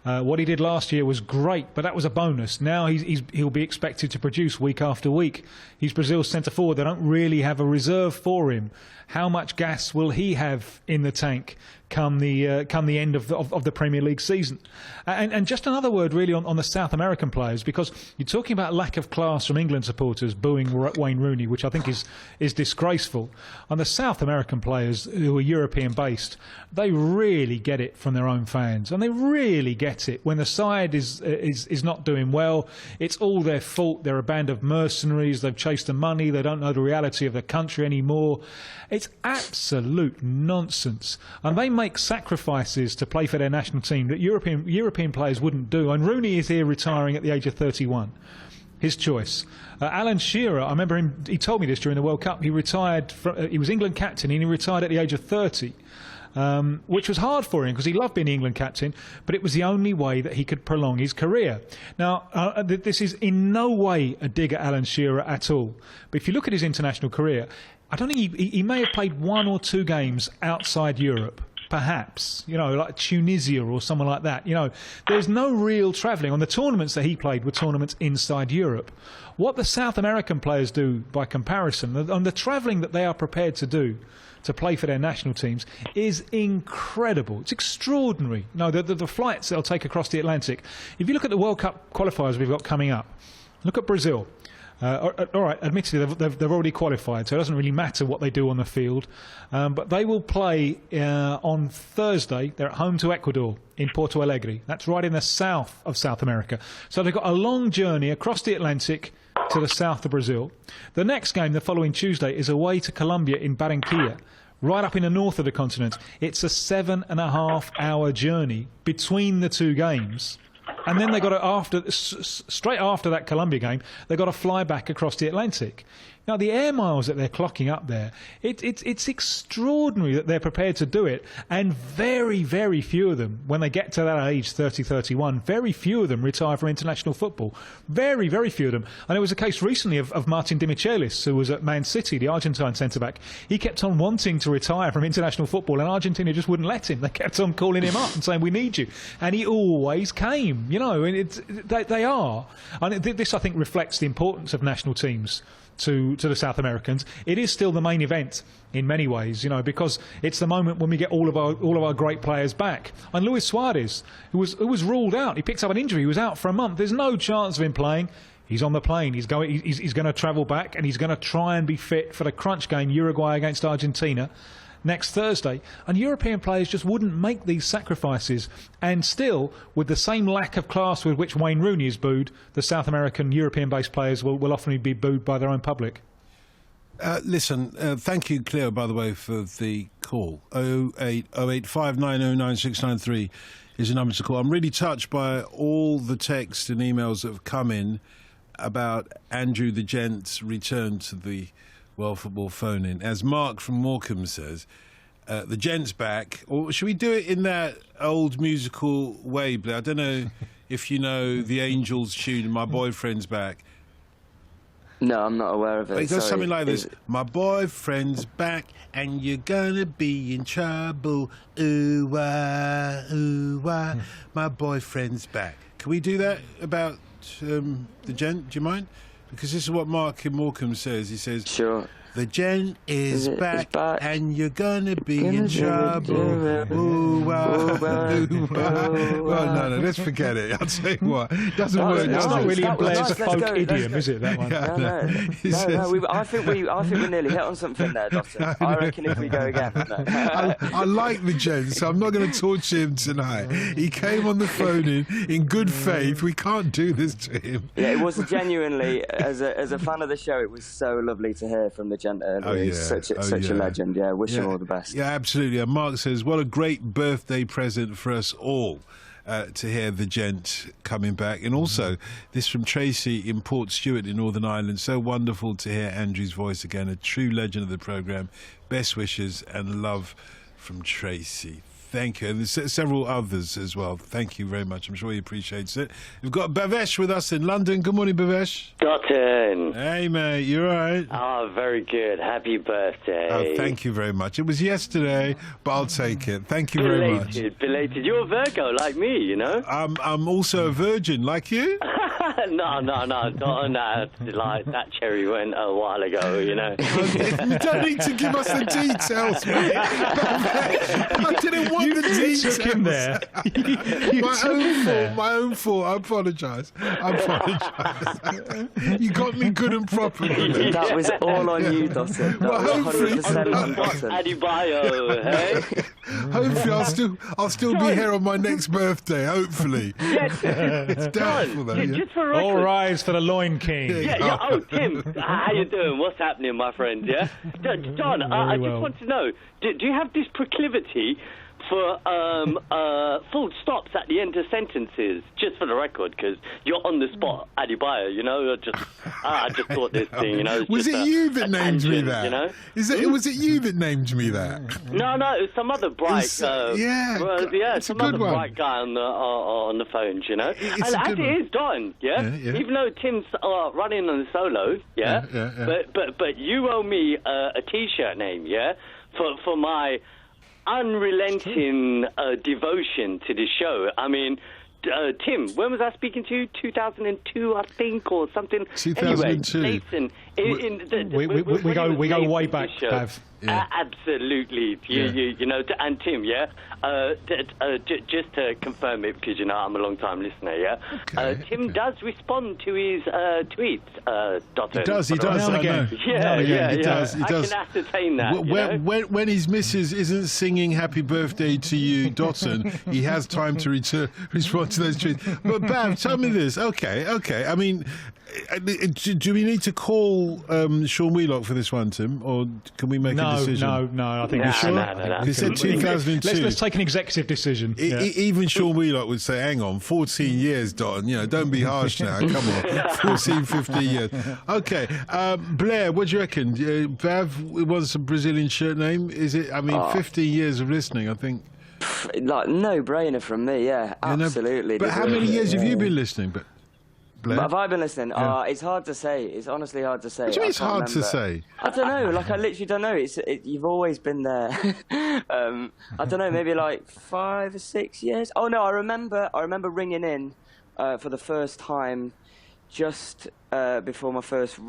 What he did last year was great, but that was a bonus. Now he'll be expected to produce week after week. He's Brazil's centre-forward. They don't really have a reserve for him. How much gas will he have in the tank come the end of the Premier League season? And just another word really on the South American players, because you're talking about lack of class from England supporters booing Wayne Rooney, which I think is disgraceful. On the South American players who are European based, they really get it from their own fans, and they really get it when the side is not doing well. It's all their fault. They're a band of mercenaries. They've chased the money. They don't know the reality of the country anymore. It's absolute nonsense, and they make sacrifices to play for their national team that European players wouldn't do. And Rooney is here retiring at the age of 31. His choice. Alan Shearer, I remember him. He told me this during the World Cup. He retired. He was England captain, and he retired at the age of 30. Which was hard for him because he loved being the England captain, but it was the only way that he could prolong his career. Now, this is in no way a dig at Alan Shearer at all. But if you look at his international career, I don't think he may have played 1 or 2 games outside Europe, perhaps, you know, like Tunisia or someone like that. You know, there's no real travelling. On the tournaments that he played were tournaments inside Europe. What the South American players do by comparison, and the travelling that they are prepared to do to play for their national teams, is incredible. It's extraordinary. No, the flights they'll take across the Atlantic. If you look at the World Cup qualifiers we've got coming up, look at Brazil. All right, admittedly, they've already qualified, so it doesn't really matter what they do on the field. But they will play on Thursday. They're at home to Ecuador in Porto Alegre. That's right in the south of South America. So they've got a long journey across the Atlantic to the south of Brazil. The next game, the following Tuesday, is away to Colombia in Barranquilla, right up in the north of the continent. It's a 7.5-hour journey between the 2 games. And then they got to, straight after that Colombia game, they got to fly back across the Atlantic. Now, the air miles that they're clocking up there, it's extraordinary that they're prepared to do it. And very, very few of them, when they get to that age, 30, 31, very few of them retire from international football. Very, very few of them. And it was a case recently of Martin Demichelis, who was at Man City, the Argentine centre-back. He kept on wanting to retire from international football, and Argentina just wouldn't let him. They kept on calling him up and saying, we need you. And he always came, you know, and they are. And this, I think, reflects the importance of national teams to the South Americans. It is still the main event in many ways, you know, because it's the moment when we get all of our great players back. And Luis Suarez, who was ruled out, he picked up an injury. He was out for a month. There's no chance of him playing. He's on the plane. He's going to travel back, and he's going to try and be fit for the crunch game, Uruguay against Argentina, next Thursday. And European players just wouldn't make these sacrifices. And still, with the same lack of class with which Wayne Rooney is booed, the South American, European-based players will often be booed by their own public. Listen, thank you, Cleo, by the way, for the call. 085909693 is the number to call. I'm really touched by all the texts and emails that have come in about Andrew the Gent's return to the World Football phone-in. As Mark from Morecambe says, the Gent's back. Or should we do it in that old musical way, Blair? I don't know if you know the Angels tune, My Boyfriend's Back. No, I'm not aware of it. It goes something like this. My boyfriend's back and you're gonna be in trouble. Ooh, ooh, my boyfriend's back. Can we do that about the Gent? Do you mind? Because this is what Mark in Morecambe says. He says, sure. The gent is back, and you're gonna be in trouble. Well, no, let's forget it. I'll tell you what, it doesn't work. It's not really in Blair's folk idiom, is it? That one. No. I think we nearly hit on something there, Doctor. I reckon if we go again. No. I like the gent, so I'm not going to torture him tonight. He came on the phone in good faith. We can't do this to him. Yeah, it was genuinely, as a fan of the show, it was so lovely to hear from the gent earlier. He's such a legend. Yeah, wish him all the best. Yeah, absolutely. And Mark says, what a great birthday present for us all. To hear the gent coming back. And also this from Tracy in Port Stewart in Northern Ireland. So wonderful to hear Andrew's voice again, a true legend of the programme. Best wishes and love from Tracy. Thank you. And there's several others as well. Thank you very much. I'm sure he appreciates it. We've got Bhavesh with us in London. Good morning, Bhavesh. Dotton. Hey, mate. You all right? Oh, very good. Happy birthday. Oh, thank you very much. It was yesterday, but I'll take it. Thank you very much. Belated. You're a Virgo like me, you know? I'm also a virgin like you. No. Dotton, like, that cherry went a while ago, you know? You don't need to give us the details, mate. I didn't want the details. Took him there. My own fault. I apologise. You got me good and proper. That was all on you, Dotton. That was 100% on Dotton. Adebayo, hey? Hopefully, I'll still be here on my next birthday. Hopefully, it's doubtful though. Just for record. All rise for the Loin King. Yeah. Oh, Tim, how you doing? What's happening, my friend? Yeah, John. I just want to know: do you have this proclivity for full stops at the end of sentences, just for the record, because you're on the spot, Adebayo, you know? I just thought this thing, you know. Was it you that named me that? You know? Was it you that named me that? No, it was some other bright, some other bright guy on the phones, you know. And as it is done, even though Tim's running on the solo, but you owe me a T-shirt name, for my unrelenting devotion to the show. I mean, Tim, when was I speaking to you? 2002, I think, or something. 2002. Anyway, Nathan, we go way back, Pav. Yeah. Absolutely, you know, and Tim, just to confirm it, because you know I'm a long time listener. Tim does respond to his tweets. Dotton, he does. I know. He does. I can ascertain that. When his missus isn't singing "Happy Birthday to You," Dotton, he has time to respond to those tweets. But Bam, tell me this. Okay. I mean, do we need to call Sean Wheelock for this one, Tim, or can we make a decision? No. I think we should. No. He said 2002. Let's take an executive decision. Even Sean Wheelock would say, "Hang on, 14 years, Dotton. You know, don't be harsh now. Come on, 14, 15 years." Okay, Blair, what do you reckon? Vav wants a Brazilian shirt name. Is it? I mean, 15 years of listening, I think. Like no-brainer from me. Yeah, absolutely. But how many years have you been listening? But Blair? Have I been listening? It's hard to say. It's honestly hard to say. What do you mean it's hard to say? I don't know. Like, I literally don't know. You've always been there. I don't know. Maybe like 5 or 6 years. Oh no, I remember ringing in for the first time just before my first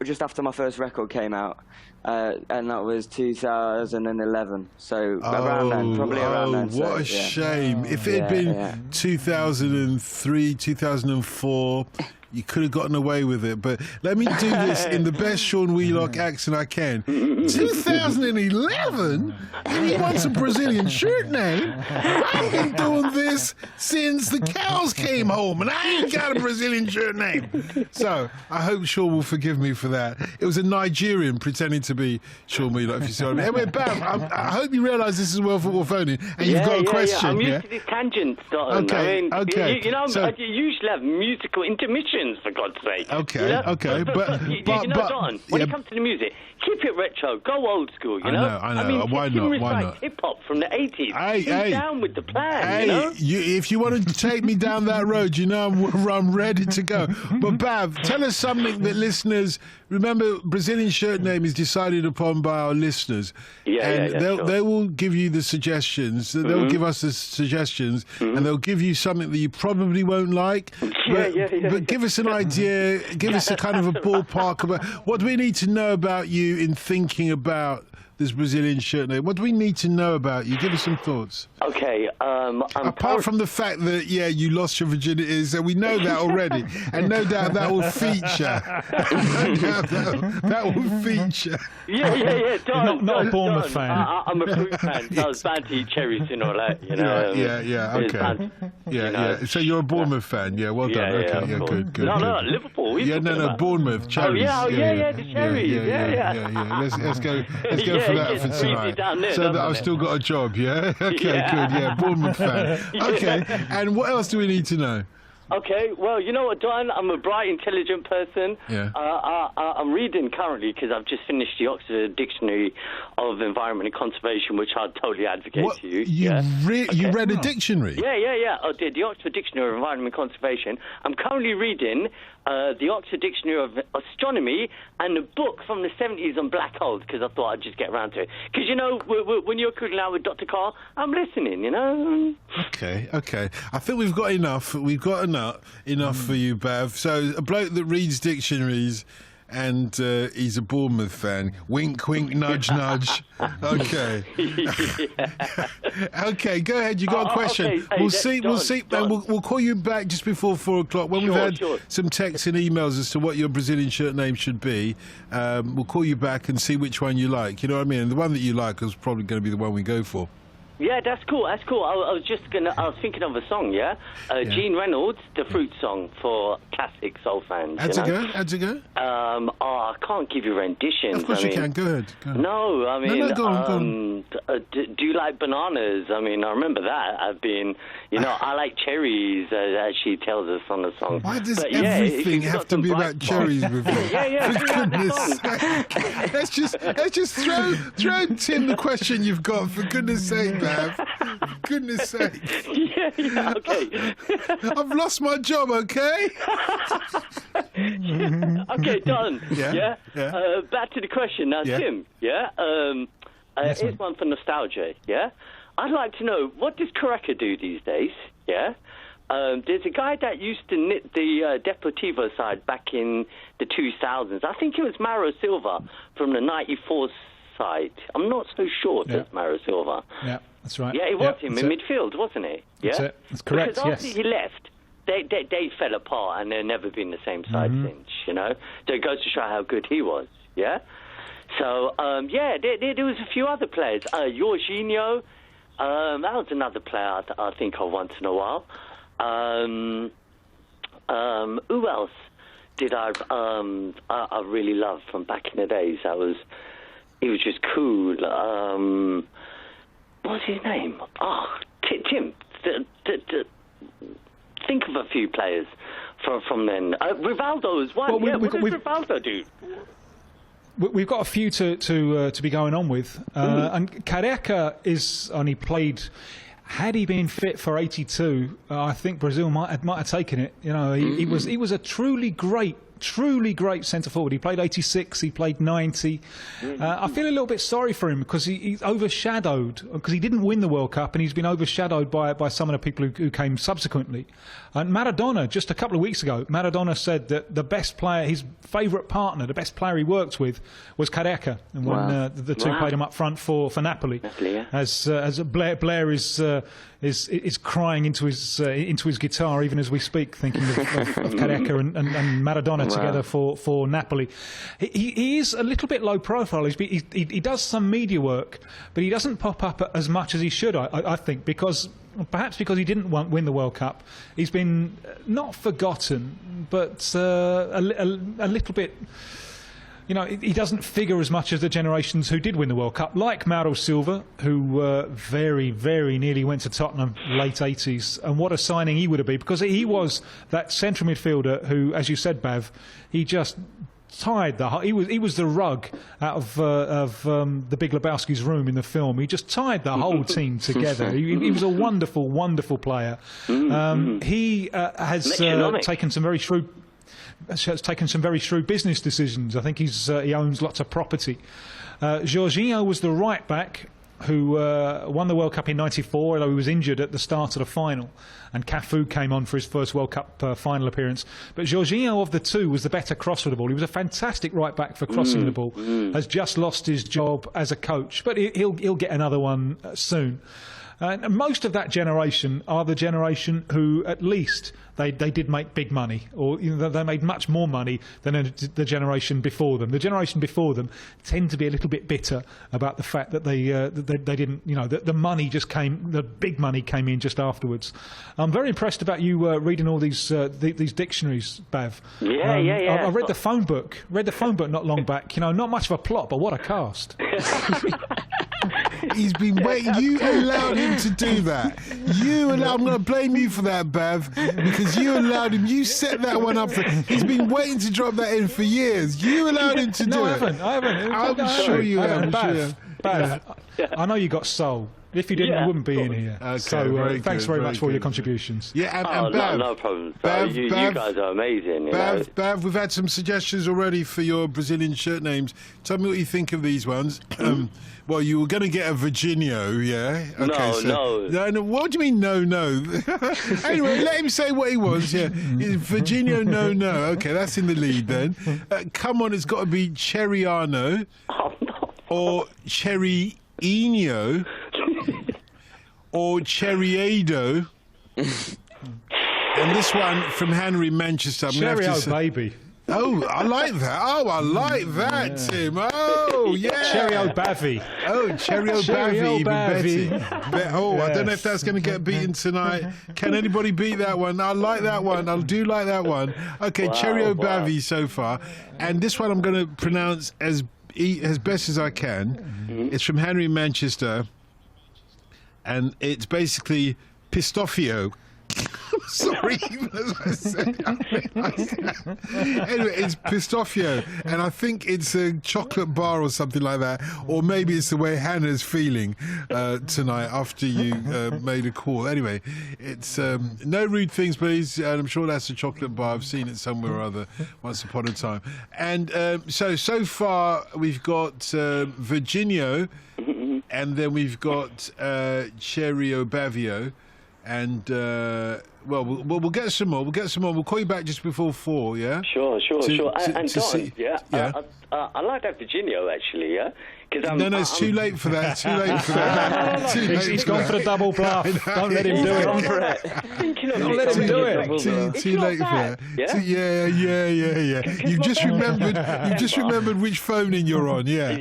just after my first record came out. And that was 2011. So around then, probably around then. What a shame. If it had been 2003, 2004, you could have gotten away with it. But let me do this in the best Sean Wheelock accent I can. 2011? And he wants a Brazilian shirt name? I've been doing this since the cows came home, and I ain't got a Brazilian shirt name. So I hope Sean will forgive me for that. It was a Nigerian pretending to be Sean Wheelock, if you see what I mean. Anyway, Bam, I hope you realise this is well football phoning, and you've got a question. I'm used to these tangents, Dotton. Okay. You know, you usually have musical intermissions, for God's sake. Okay, you know? okay, but you know, Dotton, when it comes to the music, keep it retro, go old school, you know? I know. I mean, Why not? Hip-hop from the 80s. Hey. Down with the plan, you know? If you want to take me down that road, you know I'm ready to go. But Bav, tell us something that listeners remember, Brazilian shirt name is decided upon by our listeners. They will give you the suggestions. They'll give us the suggestions, and they'll give you something that you probably won't like. But give us an idea. Give us a kind of a ballpark about what do we need to know about you in thinking about this Brazilian shirt name. What do we need to know about you? Give us some thoughts. Okay. Apart from the fact that, you lost your virginity, so we know that already. And no doubt that will feature. that will feature. Yeah. Not a Bournemouth fan. I'm a fruit fan, so I was bound to eat cherries and all that, you know. Okay. So you're a Bournemouth fan, well done. Good. No, Liverpool. No, Bournemouth, cherries. The cherries. Let's go for that for tonight. So that I've still got a job, Okay, good, Bournemouth fan. Okay, and what else do we need to know? Okay, well, you know what, Don? I'm a bright, intelligent person. I'm reading currently because I've just finished the Oxford Dictionary of Environment and Conservation, which I'd totally advocate to you. You read a dictionary? Yeah. I did the Oxford Dictionary of Environment and Conservation. I'm currently reading the Oxford Dictionary of Astronomy and a book from the 70s on black holes because I thought I'd just get around to it. Because, when you're cooking out with Dr. Carl, I'm listening, Okay. I think we've got enough. We've got enough for you, Bav. So a bloke that reads dictionaries and he's a Bournemouth fan. Wink, wink, nudge, nudge. Okay. Okay, go ahead. You got a question? Okay. Hey, we'll see. We'll call you back just before 4 o'clock when we've had some texts and emails as to what your Brazilian shirt name should be. We'll call you back and see which one you like. You know what I mean? And the one that you like is probably going to be the one we go for. Yeah, that's cool. I was thinking of a song, Gene Reynolds, the Fruit song for classic soul fans. How'd it go? I can't give you renditions. Of course you can. Go ahead. No, I mean... No, go on. Do you like bananas? I mean, I remember that. I like cherries, as she tells us on the song. Why does everything have to be about cherries with you? For goodness sake. Let's just throw Tim the question you've got, for goodness sake, Bav. For goodness sake. Yeah, okay. I've lost my job, okay? Okay, done. Yeah. Back to the question now, Tim. Here's one for nostalgia. I'd like to know, what does Careca do these days? There's a guy that used to knit the Deportivo side back in the 2000s. I think it was Mauro Silva from the 94 side. I'm not so sure that's Mauro Silva. Yeah, that's right. Yeah, it was him in midfield, wasn't it? That's it. That's correct, because after he left, they fell apart and they've never been the same side since, So it goes to show how good he was, So, there was a few other players. Jorginho, that was another player I think of once in a while. Who else did I really love from back in the days? He was just cool. What's his name? Tim. Think of a few players from then. Rivaldo as well. What does Rivaldo do? We've got a few to be going on with. And Careca is only played... Had he been fit for 82, I think Brazil might have taken it. He was a truly great centre forward. He played 86, he played 90. I feel a little bit sorry for him because he's overshadowed, because he didn't win the World Cup and he's been overshadowed by some of the people who came subsequently. And Maradona, just a couple of weeks ago, Maradona said that the best player, his favourite partner, the best player he worked with was Careca. And when the two played him up front for Napoli. As Blair is crying into his guitar even as we speak, thinking of Careca and Maradona together for Napoli. He is a little bit low profile. He does some media work, but he doesn't pop up as much as he should, I think, perhaps because he didn't win the World Cup. He's been not forgotten, but a little bit... he doesn't figure as much as the generations who did win the World Cup, like Mauro Silva, who very, very nearly went to Tottenham late 80s. And what a signing he would have been, because he was that central midfielder who, as you said, Bav, he just tied he was the rug out of the Big Lebowski's room in the film. He just tied the whole team together. He was a wonderful, wonderful player. He has taken some very shrewd... has taken some very shrewd business decisions. I think he owns lots of property. Jorginho was the right back who won the World Cup in '94, although he was injured at the start of the final, and Cafu came on for his first World Cup final appearance. But Jorginho, of the two, was the better crosser of the ball. He was a fantastic right back for crossing the ball. Has just lost his job as a coach, but he'll get another one soon. And most of that generation are the generation who, at least, they did make big money, or they made much more money than the generation before them. The generation before them tend to be a little bit bitter about the fact that they didn't, that the money just came, the big money came in just afterwards. I'm very impressed about you reading all these dictionaries, Bav. Yeah. Oh, I read the phone book. Not long back. Not much of a plot, but what a cast. He's been waiting. You allowed him to do that. I'm going to blame you for that, Bav, because you allowed him. You set that one up. He's been waiting to drop that in for years. You allowed him to do it. I haven't. I'm sure you have. Bav, I know you got soul. If you didn't, you wouldn't be in here. Okay, so thanks very much for all your contributions. Yeah, and Bav, no problem. You guys are amazing. Bav, we've had some suggestions already for your Brazilian shirt names. Tell me what you think of these ones. Well, you were going to get a Virginio, yeah? Okay, no. What do you mean, no? Anyway, let him say what he wants, yeah. Virginio, no. Okay, that's in the lead then. Come on, it's got to be Cheriano. Oh, no. Or Cheriinho. Or Cheriedo. And this one from Henry Manchester. Cheerio, baby. Oh, I like that. Tim. Oh, yeah. Cheerio Bavy. Oh, Cheerio Bavy, even better. Oh, yes. I don't know if that's going to get beaten tonight. Can anybody beat that one? I like that one. I do like that one. Okay, Cheerio Bavy so far. And this one I'm going to pronounce as best as I can. It's from Henry Manchester. And it's basically Pistofio. Sorry, as I said. Anyway, it's Pistofio, and I think it's a chocolate bar or something like that, or maybe it's the way Hannah's feeling tonight after you made a call. Anyway, it's no rude things, please, and I'm sure that's a chocolate bar. I've seen it somewhere or other once upon a time. And so far we've got Virginio, and then we've got Cheerio Bavio. And we'll get some more. We'll call you back just before 4. Yeah. Sure. And Don, I like that Virginio actually. Yeah. No, it's too late for that. He's gone for the double bluff. Don't let him do it. Don't let him do it. Too late for that. Yeah. You've just remembered which phoning you're on. Yeah.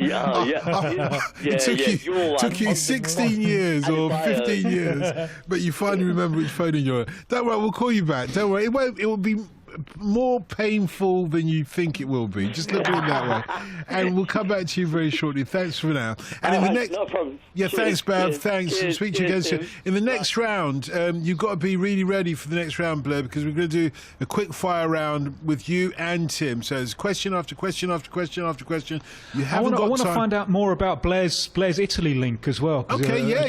It took you 16 years or 15 years, but you finally remember which phoning you're on. Don't worry, we'll call you back. Don't worry, it will be more painful than you think it will be. Just look at it that way. And we'll come back to you very shortly. Thanks for now. And in the next, no problem. Yeah, thanks, Bav. Thanks. Speak to you again soon. In the next round, you've got to be really ready for the next round, Blair, because we're going to do a quick fire round with you and Tim. So it's question after question after question after question. You haven't got time. I want to find out more about Blair's Italy link as well. Okay, yeah.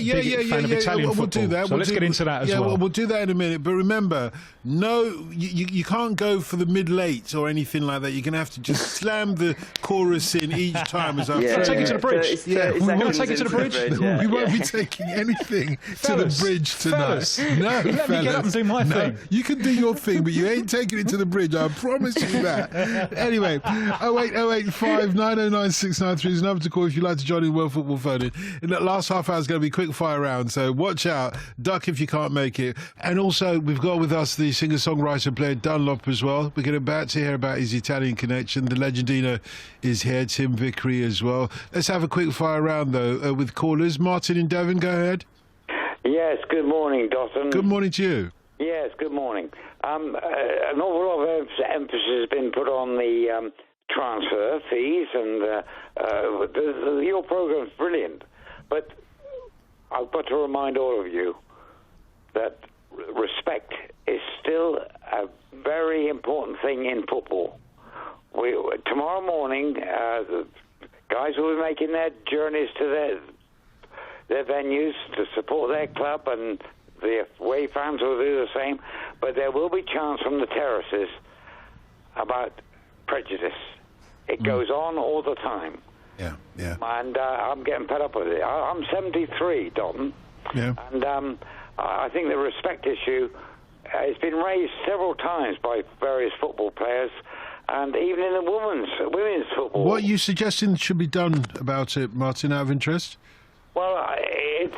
We'll do that. So let's get into that as well. Yeah, we'll do that in a minute. But remember, you can't go for the mid-late or anything like that. You're going to have to just slam the chorus in each time as I take it to the bridge. We won't take it to the bridge. We won't be taking anything to the bridge tonight. No, let me get up and do my thing. You can do your thing, but you ain't taking it to the bridge. I promise you that. Anyway, 08085 909 693 is the number to call if you'd like to join in the World Football Phone in. The last half hour is going to be quick fire round, so watch out. Duck if you can't make it. And also, we've got with us the singer-songwriter Blair Dunlop as well. We're about to hear about his Italian connection. The Legendino is here, Tim Vickery as well. Let's have a quick fire round, though, with callers. Martin in Devon, go ahead. Yes, good morning, Dotton. Good morning to you. Yes, good morning. An awful lot of emphasis has been put on the transfer fees, and your program's brilliant. But I've got to remind all of you that respect is still a very important thing in football. Tomorrow morning, the guys will be making their journeys to their venues to support their club, and the away fans will do the same. But there will be chants from the terraces, about prejudice. It goes on all the time. Yeah, yeah. And I'm getting fed up with it. I'm 73, Don. Yeah. And I think the respect issue has been raised several times by various football players, and even in the women's football. What are you suggesting should be done about it, Martin, out of interest? Well, I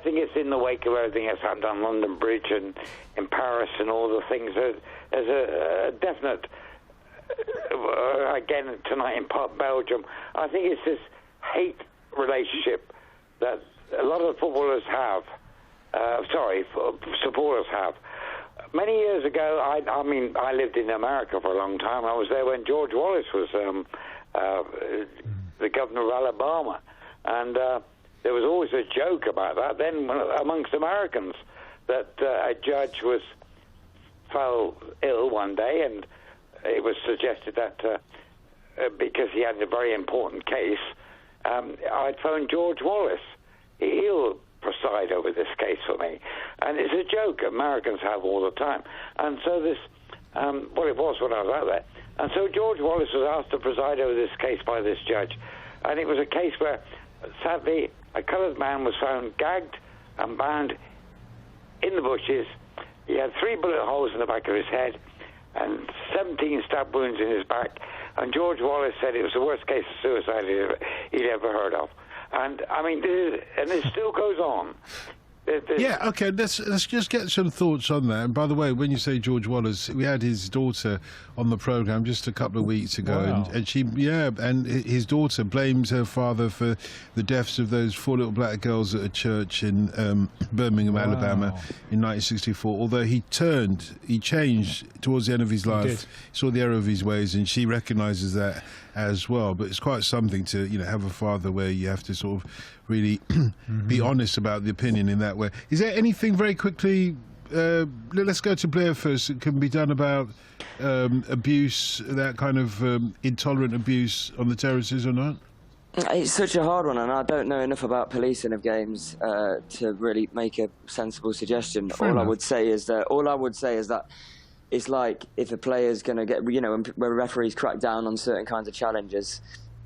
think it's in the wake of everything that's happened on London Bridge and in Paris and all the things. There's a definite, again tonight in Belgium, I think it's this hate relationship that a lot of footballers have. Supporters have. Many years ago, I lived in America for a long time. I was there when George Wallace was the governor of Alabama, and there was always a joke about that then amongst Americans that a judge fell ill one day, and it was suggested that because he had a very important case, I'd phone George Wallace. He'll preside over this case for me. And it's a joke Americans have all the time. And so this, well, it was when I was out there. And so George Wallace was asked to preside over this case by this judge. And it was a case where, sadly, a coloured man was found gagged and bound in the bushes. He had 3 bullet holes in the back of his head and 17 stab wounds in his back. And George Wallace said it was the worst case of suicide he'd ever heard of. And I mean, this still goes on. Yeah, okay, let's just get some thoughts on that. And by the way, when you say George Wallace, we had his daughter on the programme just a couple of weeks ago, wow. and his daughter blames her father for the deaths of those 4 little black girls at a church in Birmingham, Alabama in 1964. Although he changed towards the end of his life, saw the error of his ways, and she recognises that as well. But it's quite something to have a father where you have to sort of really be honest about the opinion in that way. Is there anything very quickly, let's go to Blair first, that can be done about abuse, that kind of intolerant abuse on the terraces or not? It's such a hard one, and I don't know enough about policing of games to really make a sensible suggestion. All I would say is that it's like if a player's going to get, when referees crack down on certain kinds of challenges,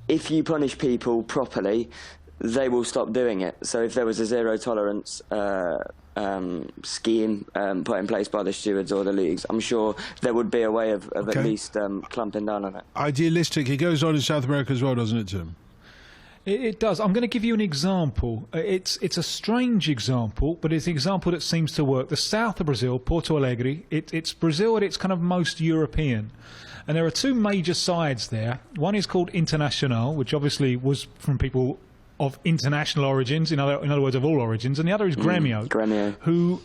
if you punish people properly, they will stop doing it. So if there was a zero tolerance scheme put in place by the stewards or the leagues, I'm sure there would be a way of at least clamping down on it. Idealistic. It goes on in South America as well, doesn't it, Tim? It does. I'm going to give you an example. It's a strange example, but it's an example that seems to work. The south of Brazil, Porto Alegre, it's Brazil at its kind of most European. And there are 2 major sides there. One is called Internacional, which obviously was from people of international origins, in other words, of all origins, and the other is Grêmio, who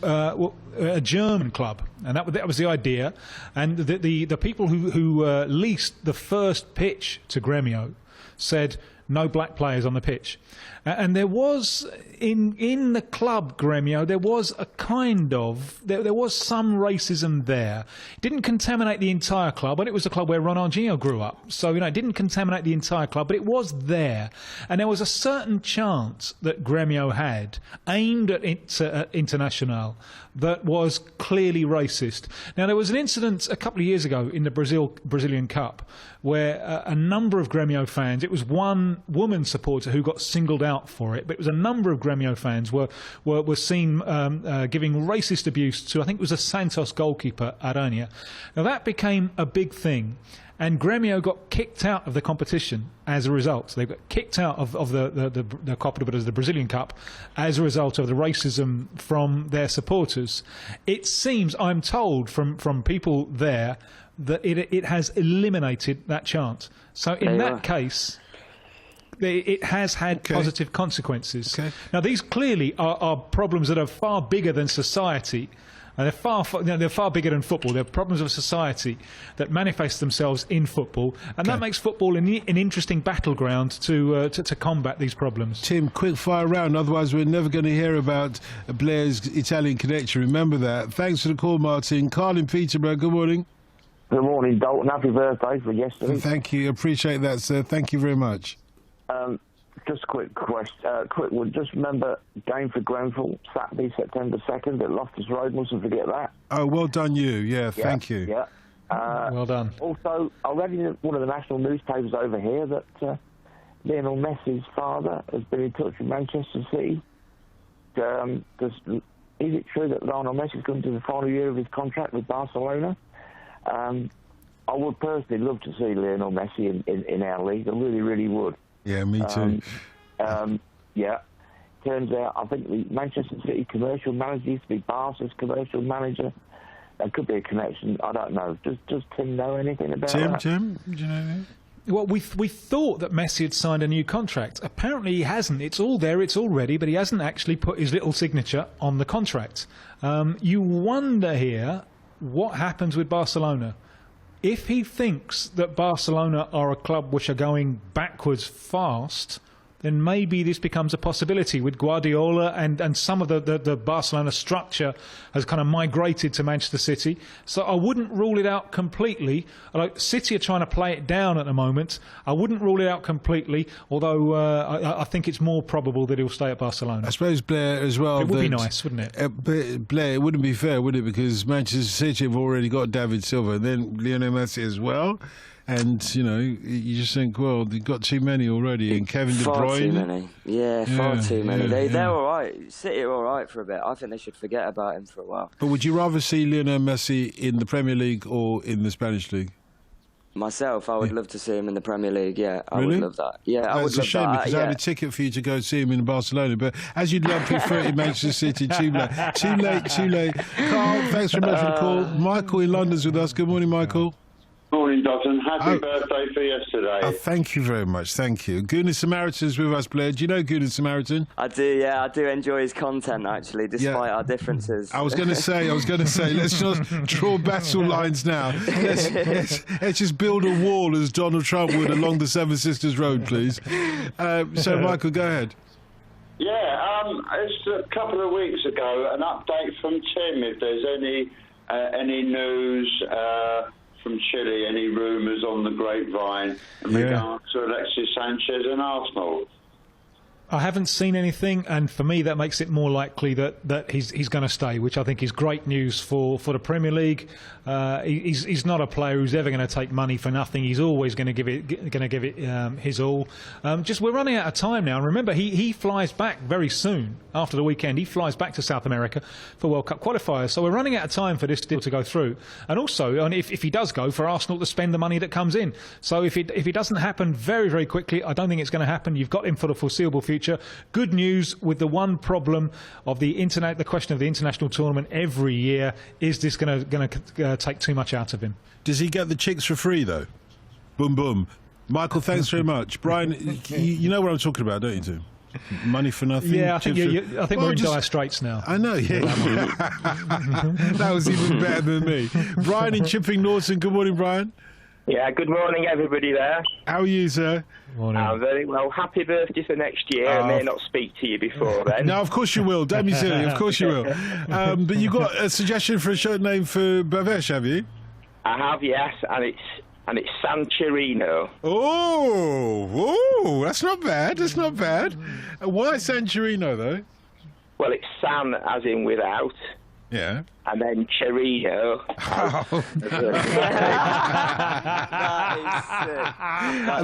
a German club, and that was the idea. And the people who leased the first pitch to Grêmio said no black players on the pitch. And there was, in the club Grêmio, there was a kind of, there was some racism there. It didn't contaminate the entire club, and it was a club where Ronaldinho grew up. So, it didn't contaminate the entire club, but it was there. And there was a certain chant that Grêmio had, aimed at Internacional, that was clearly racist. Now, there was an incident a couple of years ago in the Brazilian Cup where a number of Grêmio fans, it was one woman supporter who got singled out for it, but it was a number of Grêmio fans were seen giving racist abuse to, I think it was a Santos goalkeeper, Aranha. Now, that became a big thing. And Grêmio got kicked out of the competition as a result. They got kicked out of the Copa Libertadores, the Brazilian Cup, as a result of the racism from their supporters. It seems, I'm told from people there, that it has eliminated that chant. So in that case, it has had positive consequences. Now, these clearly are problems that are far bigger than society. And they're far bigger than football. They're problems of society that manifest themselves in football, and that makes football an interesting battleground to combat these problems. Tim, quick fire round. Otherwise, we're never going to hear about Blair's Italian connection. Remember that. Thanks for the call, Martin. Carl in Peterborough. Good morning. Good morning, Dalton. Happy birthday for yesterday. Thank you. Appreciate that, sir. Thank you very much. Just a quick question. Quick one. Just remember, game for Grenfell, Saturday, September 2nd at Loftus Road. Mustn't forget that. Oh, well done, you. Yeah, thank you. Yeah. Well done. Also, I read in one of the national newspapers over here that Lionel Messi's father has been in touch with Manchester City. Is it true that Lionel Messi's going to the final year of his contract with Barcelona? I would personally love to see Lionel Messi in our league. I really, really would. Yeah, me too. Yeah. Turns out, I think the Manchester City commercial manager used to be Barca's commercial manager. There could be a connection. I don't know. Does Tim know anything about that? Tim, do you know anything? Well, we thought that Messi had signed a new contract. Apparently he hasn't. It's all there, it's all ready, but he hasn't actually put his little signature on the contract. You wonder here what happens with Barcelona. If he thinks that Barcelona are a club which are going backwards fast, then maybe this becomes a possibility with Guardiola and some of the Barcelona structure has kind of migrated to Manchester City. So I wouldn't rule it out completely. Like City are trying to play it down at the moment. I wouldn't rule it out completely, although I think it's more probable that he'll stay at Barcelona. I suppose, Blair, as well. It would be nice, wouldn't it? Blair, it wouldn't be fair, would it? Because Manchester City have already got David Silva and then Lionel Messi as well. And, you know, you just think, well, they've got too many already. And Kevin De Bruyne. Far too many. Yeah, far too many. They're all right. City are all right for a bit. I think they should forget about him for a while. But would you rather see Lionel Messi in the Premier League or in the Spanish League? Myself, I would love to see him in the Premier League, yeah. I Really? would love that. Yeah, I would love that. It's a shame because I had a ticket for you to go see him in Barcelona. But as you'd love prefer it in Manchester City, too late. Carl, thanks very much for the call. Michael in London's with us. Good morning, Michael. Morning, Dotton. Happy birthday for yesterday. Oh, thank you very much. Thank you. Good Samaritan's with us, Blair. Do you know Good Samaritan? I do, yeah. I do enjoy his content, actually, despite our differences. I was going to say, let's just draw battle lines now. Let's just build a wall as Donald Trump would along the Seven Sisters Road, please. So, Michael, go ahead. Yeah, it's a couple of weeks ago, an update from Tim, if there's any news from Chile, any rumours on the grapevine in regard to Alexis Sanchez and Arsenal. I haven't seen anything, and for me that makes it more likely that he's going to stay, which I think is great news for the Premier League. He's not a player who's ever going to take money for nothing. He's always going to give it his all. Just we're running out of time now. And remember, he flies back very soon after the weekend. He flies back to South America for World Cup qualifiers. So we're running out of time for this deal to go through. And also, if he does go, for Arsenal to spend the money that comes in. So if it doesn't happen very, very quickly, I don't think it's going to happen. You've got him for the foreseeable future. Good news with the one problem of the question of the international tournament every year. Is this going to take too much out of him? Does he get the chicks for free though? Boom boom. Michael, thanks very much. Brian, you know what I'm talking about, don't you, Tim? Money for nothing. Yeah, I think we're in dire straits now. I know. Yeah, that was even better than me. Brian in Chipping Norton. Good morning, Brian. Yeah, good morning, everybody there. How are you, sir? Morning. Very well. Happy birthday for next year. I may not speak to you before then. No, of course you will. Don't be silly. Of course you will. But you got a suggestion for a shirt name for Bavesh, have you? I have, yes, and it's Sancherino. Oh, that's not bad. That's not bad. Why Sancherino, though? Well, it's San as in without. Yeah. And then Cherino.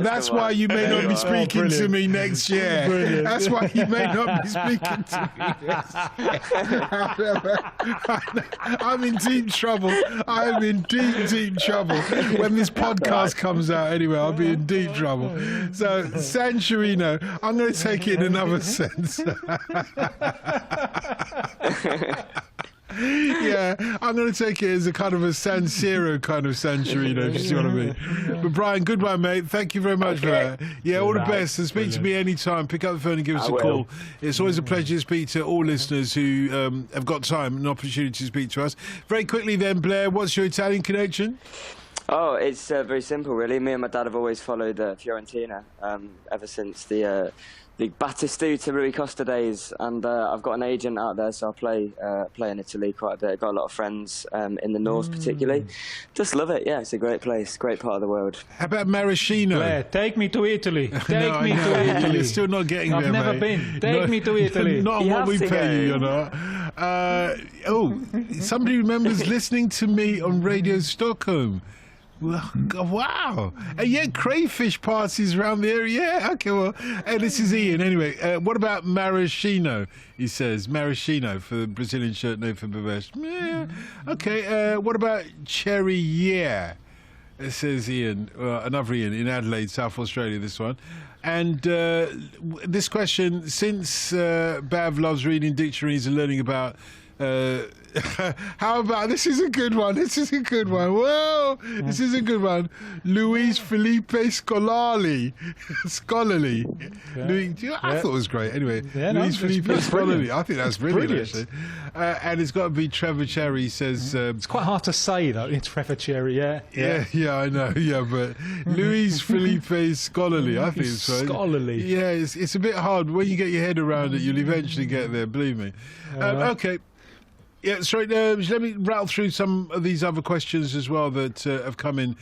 That's why you may not be speaking to me next year. Brilliant. That's why you may not be speaking to me next year. I'm in deep trouble. I'm in deep trouble. When this podcast comes out, anyway, I'll be in deep trouble. So, Sancherino, I'm going to take it in another sense. Yeah, I'm going to take it as a kind of a San Siro kind of Sancherino, if you see what I mean. But Brian, goodbye, mate. Thank you very much for that. Yeah, all the best. And speak to me anytime. Pick up the phone and give us a call. It's always a pleasure to speak to all listeners who have got time and opportunity to speak to us. Very quickly then, Blair, what's your Italian connection? Oh, it's very simple, really. Me and my dad have always followed Fiorentina ever since the Battistuta Rui Costa days, and I've got an agent out there, so I play in Italy quite a bit. I've got a lot of friends in the north, particularly. Just love it. Yeah, it's a great place, great part of the world. How about Maraschino? Blair, take me to Italy. Take me to Italy. You're still not getting there, I've never been. Take me to Italy. Not on what we pay you, you're not. Somebody remembers listening to me on Radio Stockholm. Wow. And yeah, crayfish parties around the area. Yeah, okay, well, hey, this is Ian. Anyway, what about maraschino? He says, maraschino for the Brazilian shirt, no for Babesh. Yeah, okay, what about cherry? Yeah. It says Ian, another Ian in Adelaide, South Australia, this one. And this question, since Bav loves reading dictionaries and learning about... how about, this is a good one. Whoa, this is a good one. Luis Felipe Scolari. Yeah. I thought it was great. Anyway, Luis Felipe Scolari. I think that's brilliant. Actually. And it's got to be Trevor Cherry. He says it's quite hard to say though. It's Trevor Cherry. Yeah, I know. Yeah, but Luis Felipe Scolari. I think it's right. Scholarly. Yeah, it's a bit hard. When you get your head around it, you'll eventually get there. Believe me. Okay. Yeah, sorry, let me rattle through some of these other questions as well that have come in.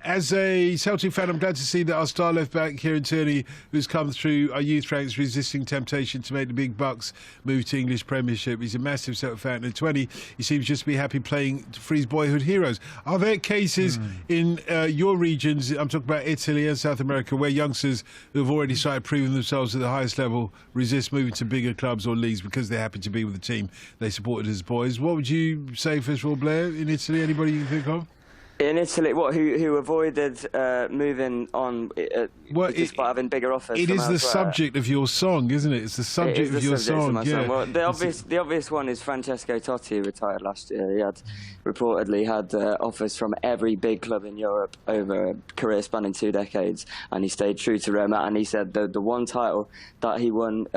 As a Celtic fan, I'm glad to see that our star left-back, Kieran Tierney, who's come through our youth ranks, resisting temptation to make the big bucks, move to English Premiership. He's a massive Celtic fan. At 20, he seems just to be happy playing for his boyhood heroes. Are there cases in your regions, I'm talking about Italy and South America, where youngsters who have already started proving themselves at the highest level resist moving to bigger clubs or leagues because they're happy to be with the team they supported as boys? What would you say, first of all, Blair, in Italy? Anybody you can think of? In Italy, who avoided moving on despite having bigger offers? It is the subject of your song, isn't it? It's the subject of your song. Yeah. Well, the obvious one is Francesco Totti, who retired last year. He had reportedly had offers from every big club in Europe over a career spanning 2 decades, and he stayed true to Roma. And he said the one title that he won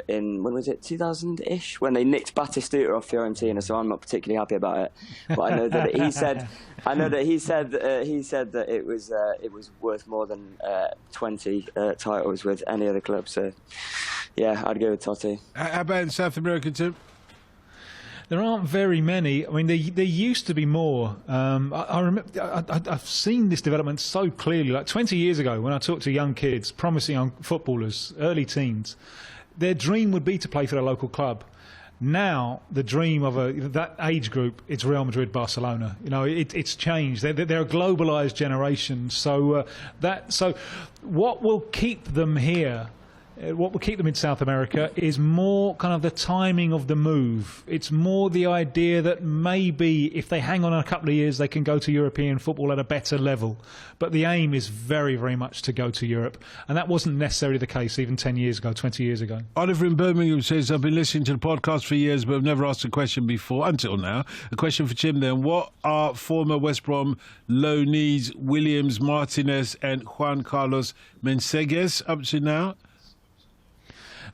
in, when was it, 2000-ish, when they nicked Batistuta off Fiorentina. So I'm not particularly happy about it. But I know that he said. He said that it was worth more than 20 titles with any other club. So, yeah, I'd go with Totti. How about in South America, Tim? There aren't very many. I mean, there used to be more. I remember I've seen this development so clearly. Like 20 years ago, when I talked to young kids, promising young footballers, early teens, their dream would be to play for their local club. Now, the dream of that age group, it's Real Madrid, Barcelona. You know, it's changed. They're a globalised generation. So what will keep them here? What will keep them in South America is more kind of the timing of the move. It's more the idea that maybe if they hang on a couple of years, they can go to European football at a better level. But the aim is very, very much to go to Europe. And that wasn't necessarily the case even 10 years ago, 20 years ago. Oliver in Birmingham says, I've been listening to the podcast for years, but I've never asked a question before, until now. A question for Tim then. What are former West Brom loanees Williams, Martinez and Juan Carlos Menseguez up to now?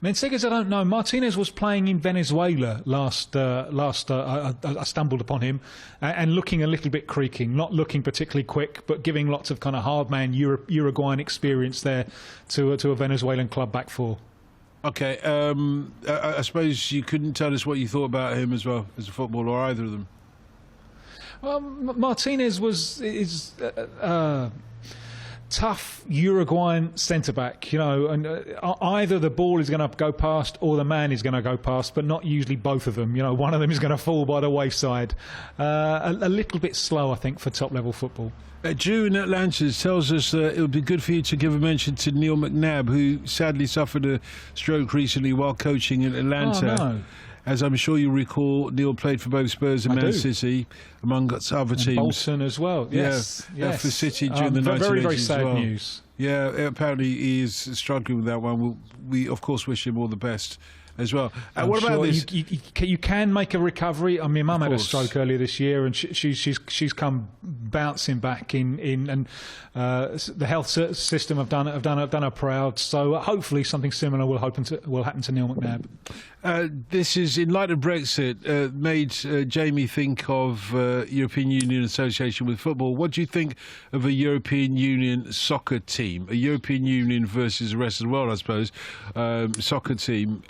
Menseguez, I don't know. Martinez was playing in Venezuela last. I stumbled upon him and looking a little bit creaking, not looking particularly quick, but giving lots of kind of hard man Uruguayan experience there to a Venezuelan club back four. Okay, I suppose you couldn't tell us what you thought about him as well as a footballer, or either of them. Well, Martinez is tough Uruguayan centre-back, you know, and either the ball is going to go past or the man is going to go past, but not usually both of them. You know, one of them is going to fall by the wayside. A little bit slow, I think, for top-level football. Drew in Atlantis tells us it would be good for you to give a mention to Neil McNabb, who sadly suffered a stroke recently while coaching in Atlanta. Oh, no. As I'm sure you recall, Neil played for both Spurs and Man City, among other teams. Bolton as well, yes. For City during the 1980s very, very sad news. Yeah, apparently he is struggling with that one. We of course, wish him all the best as well. What about this? You can make a recovery. I mean, Mum had a stroke earlier this year, and she's come bouncing back in and the health system have done her proud. So hopefully something similar will happen to Neil McNabb. This is, in light of Brexit, made Jamie think of European Union association with football. What do you think of a European Union soccer team? A European Union versus the rest of the world, I suppose, soccer team.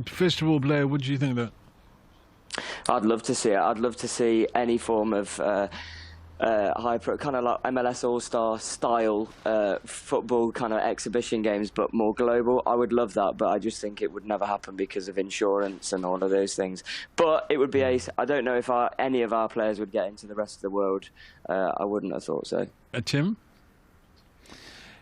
First of all, Blair, what do you think of that? I'd love to see it. I'd love to see any form of kind of like MLS All-Star style football kind of exhibition games, but more global. I would love that, but I just think it would never happen because of insurance and all of those things. But it would be ace. I don't know if any of our players would get into the rest of the world. I wouldn't have thought so. Tim?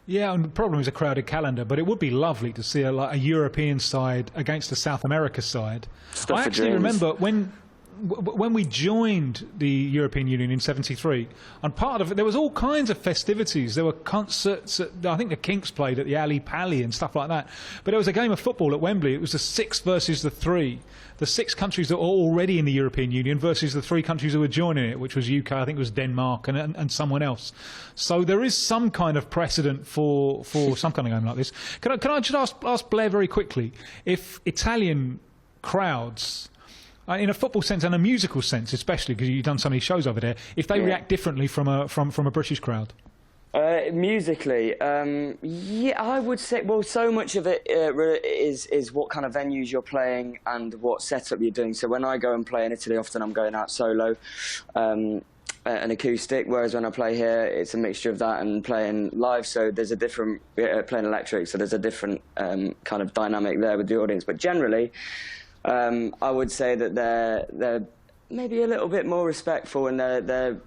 Yeah, and the problem is a crowded calendar, but it would be lovely to see a European side against a South America side. I actually remember when we joined the European Union in '73, and part of it, there was all kinds of festivities. There were concerts. I think the Kinks played at the Ali Pali and stuff like that. But there was a game of football at Wembley. It was the 6 versus the 3. The 6 countries that were already in the European Union versus the 3 countries that were joining it, which was UK, I think it was Denmark, and someone else. So there is some kind of precedent for some kind of game like this. Can I just ask Blair very quickly, if Italian crowds, in a football sense and a musical sense, especially because you've done so many shows over there, if they react differently from a British crowd? Musically, I would say, well, so much of it is what kind of venues you're playing and what setup you're doing. So when I go and play in Italy, often I'm going out solo, an acoustic, whereas when I play here, it's a mixture of that and playing live. So there's a different, playing electric, so there's a different kind of dynamic there with the audience. But generally, I would say that they're maybe a little bit more respectful, and they're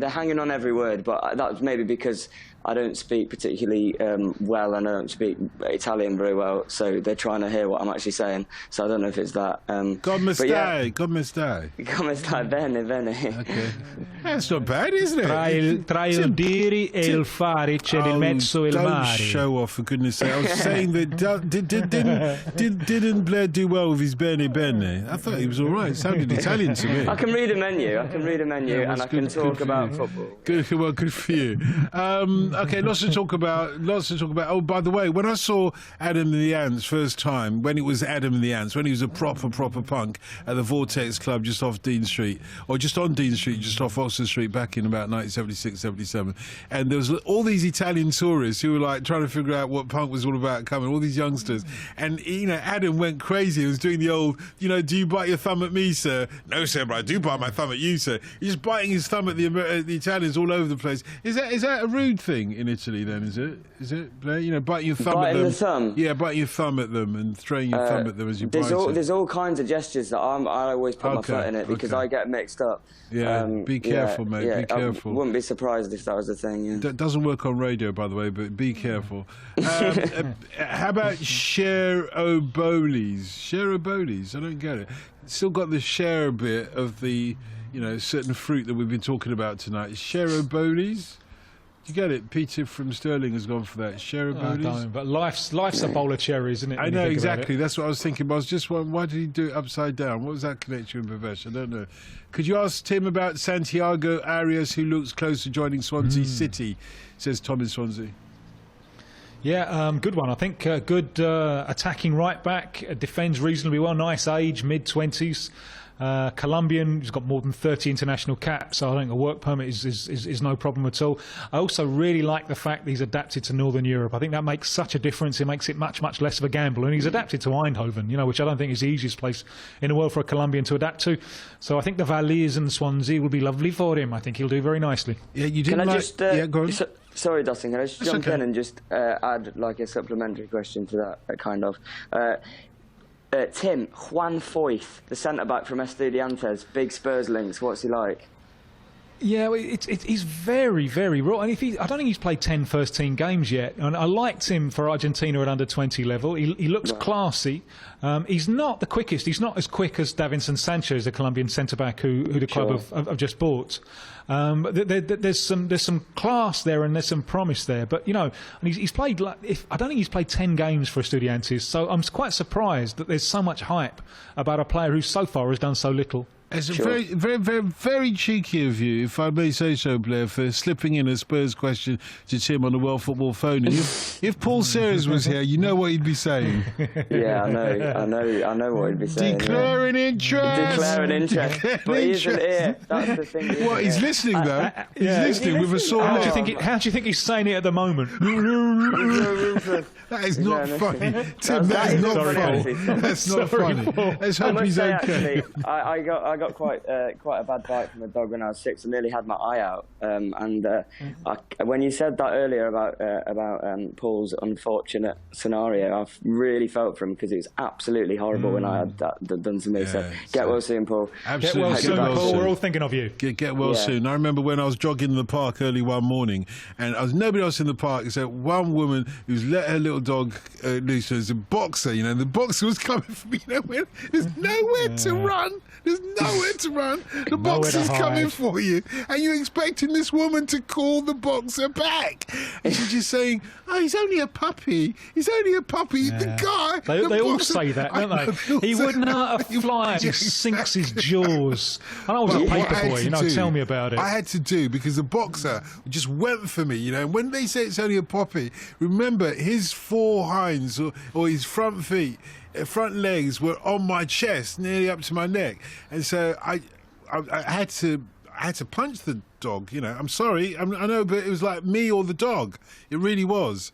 hanging on every word. But that's maybe because I don't speak particularly well, and I don't speak Italian very well, so they're trying to hear what I'm actually saying. So I don't know if it's that. Come stai? Come stai? Come stai? Bene, bene. Okay. That's not bad, isn't it? Tra il dire e il fare c'è di mezzo il mare. Don't show off, for goodness sake. I was saying that didn't Blair do well with his bene bene? I thought he was all right. It sounded Italian to me. I can read a menu. And I can talk about football. Good, well, good for you. Okay, lots to talk about. Oh, by the way, when I saw Adam and the Ants first time, when it was Adam and the Ants, when he was a proper punk at the Vortex Club just off Dean Street, or just on Dean Street, just off Oxford Street, back in about 1976, 77, and there was all these Italian tourists who were like trying to figure out what punk was all about, coming, all these youngsters, and Adam went crazy. He was doing the old, do you bite your thumb at me, sir? No, sir, but I do bite my thumb at you, sir. He's just biting his thumb at the Italians all over the place. Is that a rude thing in Italy then? Is it Blair? Biting your thumb at them. The thumb. Yeah, biting your thumb at them and throwing your thumb at them as you bite it. There's all kinds of gestures that I always put my foot in it because I get mixed up. Yeah, be careful, mate. Be careful. I wouldn't be surprised if that was the thing. Yeah. That doesn't work on radio, by the way, but be careful. How about Cher O'Boleys? Cher O'Boleys? I don't get it. Still got the share bit of the, certain fruit that we've been talking about tonight. Cher O'Boleys? You get it? Peter from Stirling has gone for that. Cher O'Boleys? But life's a bowl of cherries, isn't it? I know, exactly. That's what I was thinking. But I was just wondering, why did he do it upside down? What was that connection with Bhavesh? I don't know. Could you ask Tim about Santiago Arias, who looks close to joining Swansea City, says Tom in Swansea. Yeah, good one. I think good attacking right back, defends reasonably well, nice age, mid-20s. Colombian, he's got more than 30 international caps, so I think a work permit is no problem at all. I also really like the fact that he's adapted to Northern Europe. I think that makes such a difference. It makes it much, much less of a gamble. And he's adapted to Eindhoven, which I don't think is the easiest place in the world for a Colombian to adapt to. So I think the Valleys and Swansea will be lovely for him. I think he'll do very nicely. Yeah, you didn't yeah, go on. Sorry, Dustin, can I just jump in and just add like a supplementary question to that kind of... Tim, Juan Foyth, the centre-back from Estudiantes, big Spurs links, what's he like? Yeah, he's very, very raw. And I don't think he's played 10 first-team games yet. And I liked him for Argentina at under-20 level. He looks classy. He's not the quickest. He's not as quick as Davinson Sanchez, the Colombian centre-back who the club have just bought. But there's some class there and there's some promise there. But, and he's played, I don't think he's played 10 games for Estudiantes. So I'm quite surprised that there's so much hype about a player who so far has done so little. It's very, very, very, very cheeky of you, if I may say so, Blair, for slipping in a Spurs question to Tim on the World Football Phone. And if Paul Sears was here, you know what he'd be saying. Yeah, I know what he'd be saying. Declaring interest. But he isn't here. That's the thing. What? He's listening though. He's listening with a sore. How do you think he's saying it at the moment? That is not funny, Tim. That is not funny. That's not funny. Let's hope he's okay. I I got quite a bad bite from a dog when I was 6. I nearly had my eye out. When you said that earlier about Paul's unfortunate scenario, I really felt for him because it was absolutely horrible when I had that done to me. Yeah, so get well soon, Paul. Absolutely. Get well soon, Paul. We're all thinking of you. Get well soon. I remember when I was jogging in the park early one morning, and there was nobody else in the park except one woman who's let her little dog loose. There's a boxer, and the boxer was coming for me. There's nowhere to run. There's nowhere to run. The boxer's coming for you, and you're expecting this woman to call the boxer back, and she's just saying, "Oh, he's only a puppy. He's only a puppy." Yeah. The guy. They all say that, don't they? He wouldn't hurt a fly. He sinks his jaws. And I was a paper boy, tell me about it. I had to do because the boxer just went for me, And when they say it's only a puppy, remember his four hinds or his front feet, front legs were on my chest, nearly up to my neck, and so I had to punch the dog. I'm sorry, I know, but it was like me or the dog. It really was.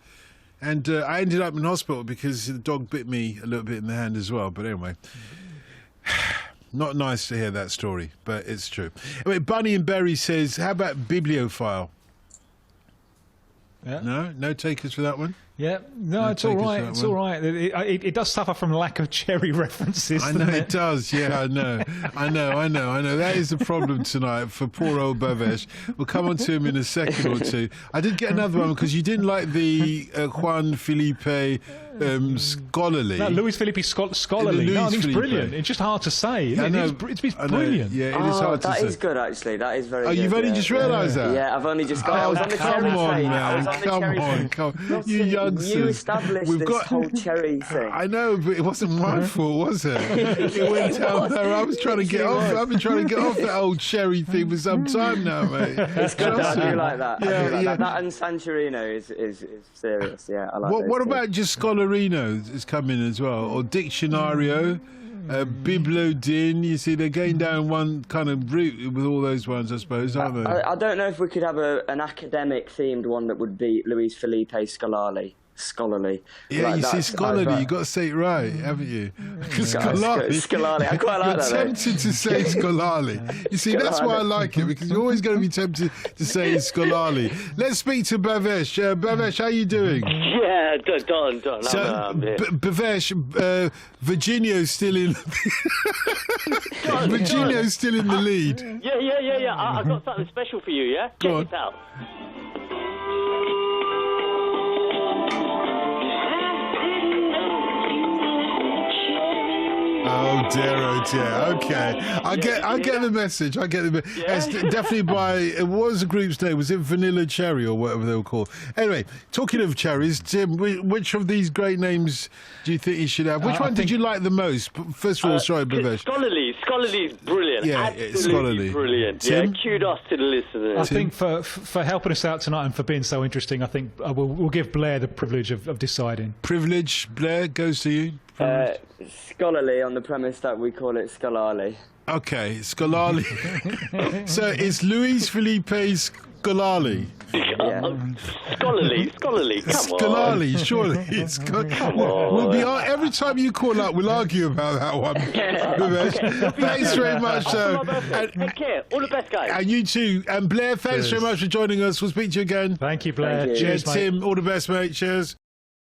And I ended up in hospital because the dog bit me a little bit in the hand as well. But anyway, not nice to hear that story, but it's true. Anyway, Bunny and Berry says, how about bibliophile? Yeah. No takers for that one? Yeah, no, it's all right. It's all right. It does suffer from lack of Cherry references. I know it does. Yeah, I know. That is the problem tonight for poor old Bhavesh. We'll come on to him in a second or two. I did get another one because you didn't like the Juan Felipe scholarly. No, Luis Felipe scholarly. No, I think it's brilliant. It's just hard to say. Yeah, it's brilliant. Yeah, it is hard to say. That is good, actually. That is very good. You've only just realised that? Yeah, I've only just got it. I was on the Cherry train. Come on. You youngsters. You established this whole Cherry thing. I know, but it wasn't my fault, was it? It went down there. I was trying to get off. I've been trying to get off that old Cherry thing for some time now, mate. It's good. I do like that. That and Santorino is serious. Yeah, I like What about just Scholarino is coming as well, or Dictionario, Biblodin? You see, they're going down one kind of route with all those ones, I suppose, aren't they? I don't know if we could have an academic themed one that would be Luis Felipe Scholarly. Yeah, you see, scholarly, you've got to say it right, haven't you? Scholarly, I quite like that. You're tempted to say scholarly. You see, that's why I like it, because you're always going to be tempted to say scholarly. Let's speak to Bhavesh. Bhavesh, how are you doing? Yeah, done. So, Bhavesh, Virginio's still in. Virginio's still in the lead. Yeah. I've got something special for you, yeah? Check this out. Oh dear. Okay, I get the message. It's definitely by. What was the group's name? Was it Vanilla Cherry or whatever they were called? Anyway, talking of cherries, Tim, which of these great names do you think you should have? Which one did you like the most? First of all, sorry, Bhavesh. Scholarly is brilliant. Yeah, absolutely scholarly. Brilliant. Tim? Yeah, kudos to the listeners. I think for helping us out tonight and for being so interesting, I think we'll give Blair the privilege of deciding. Privilege, Blair, goes to you. Scholarly on the premise that we call it Scolari. Okay, Scolari. So it's Luis Felipe Scolari. Scholarly, come on. Scolari, surely. Come on. We'll be every time you call up, we'll argue about that one. Thanks very much. Take care. All the best, guys. And you too. And Blair, thanks very much for joining us. We'll speak to you again. Thank you, Blair. Thank you. Cheers, mate. Tim, all the best, mate. Cheers.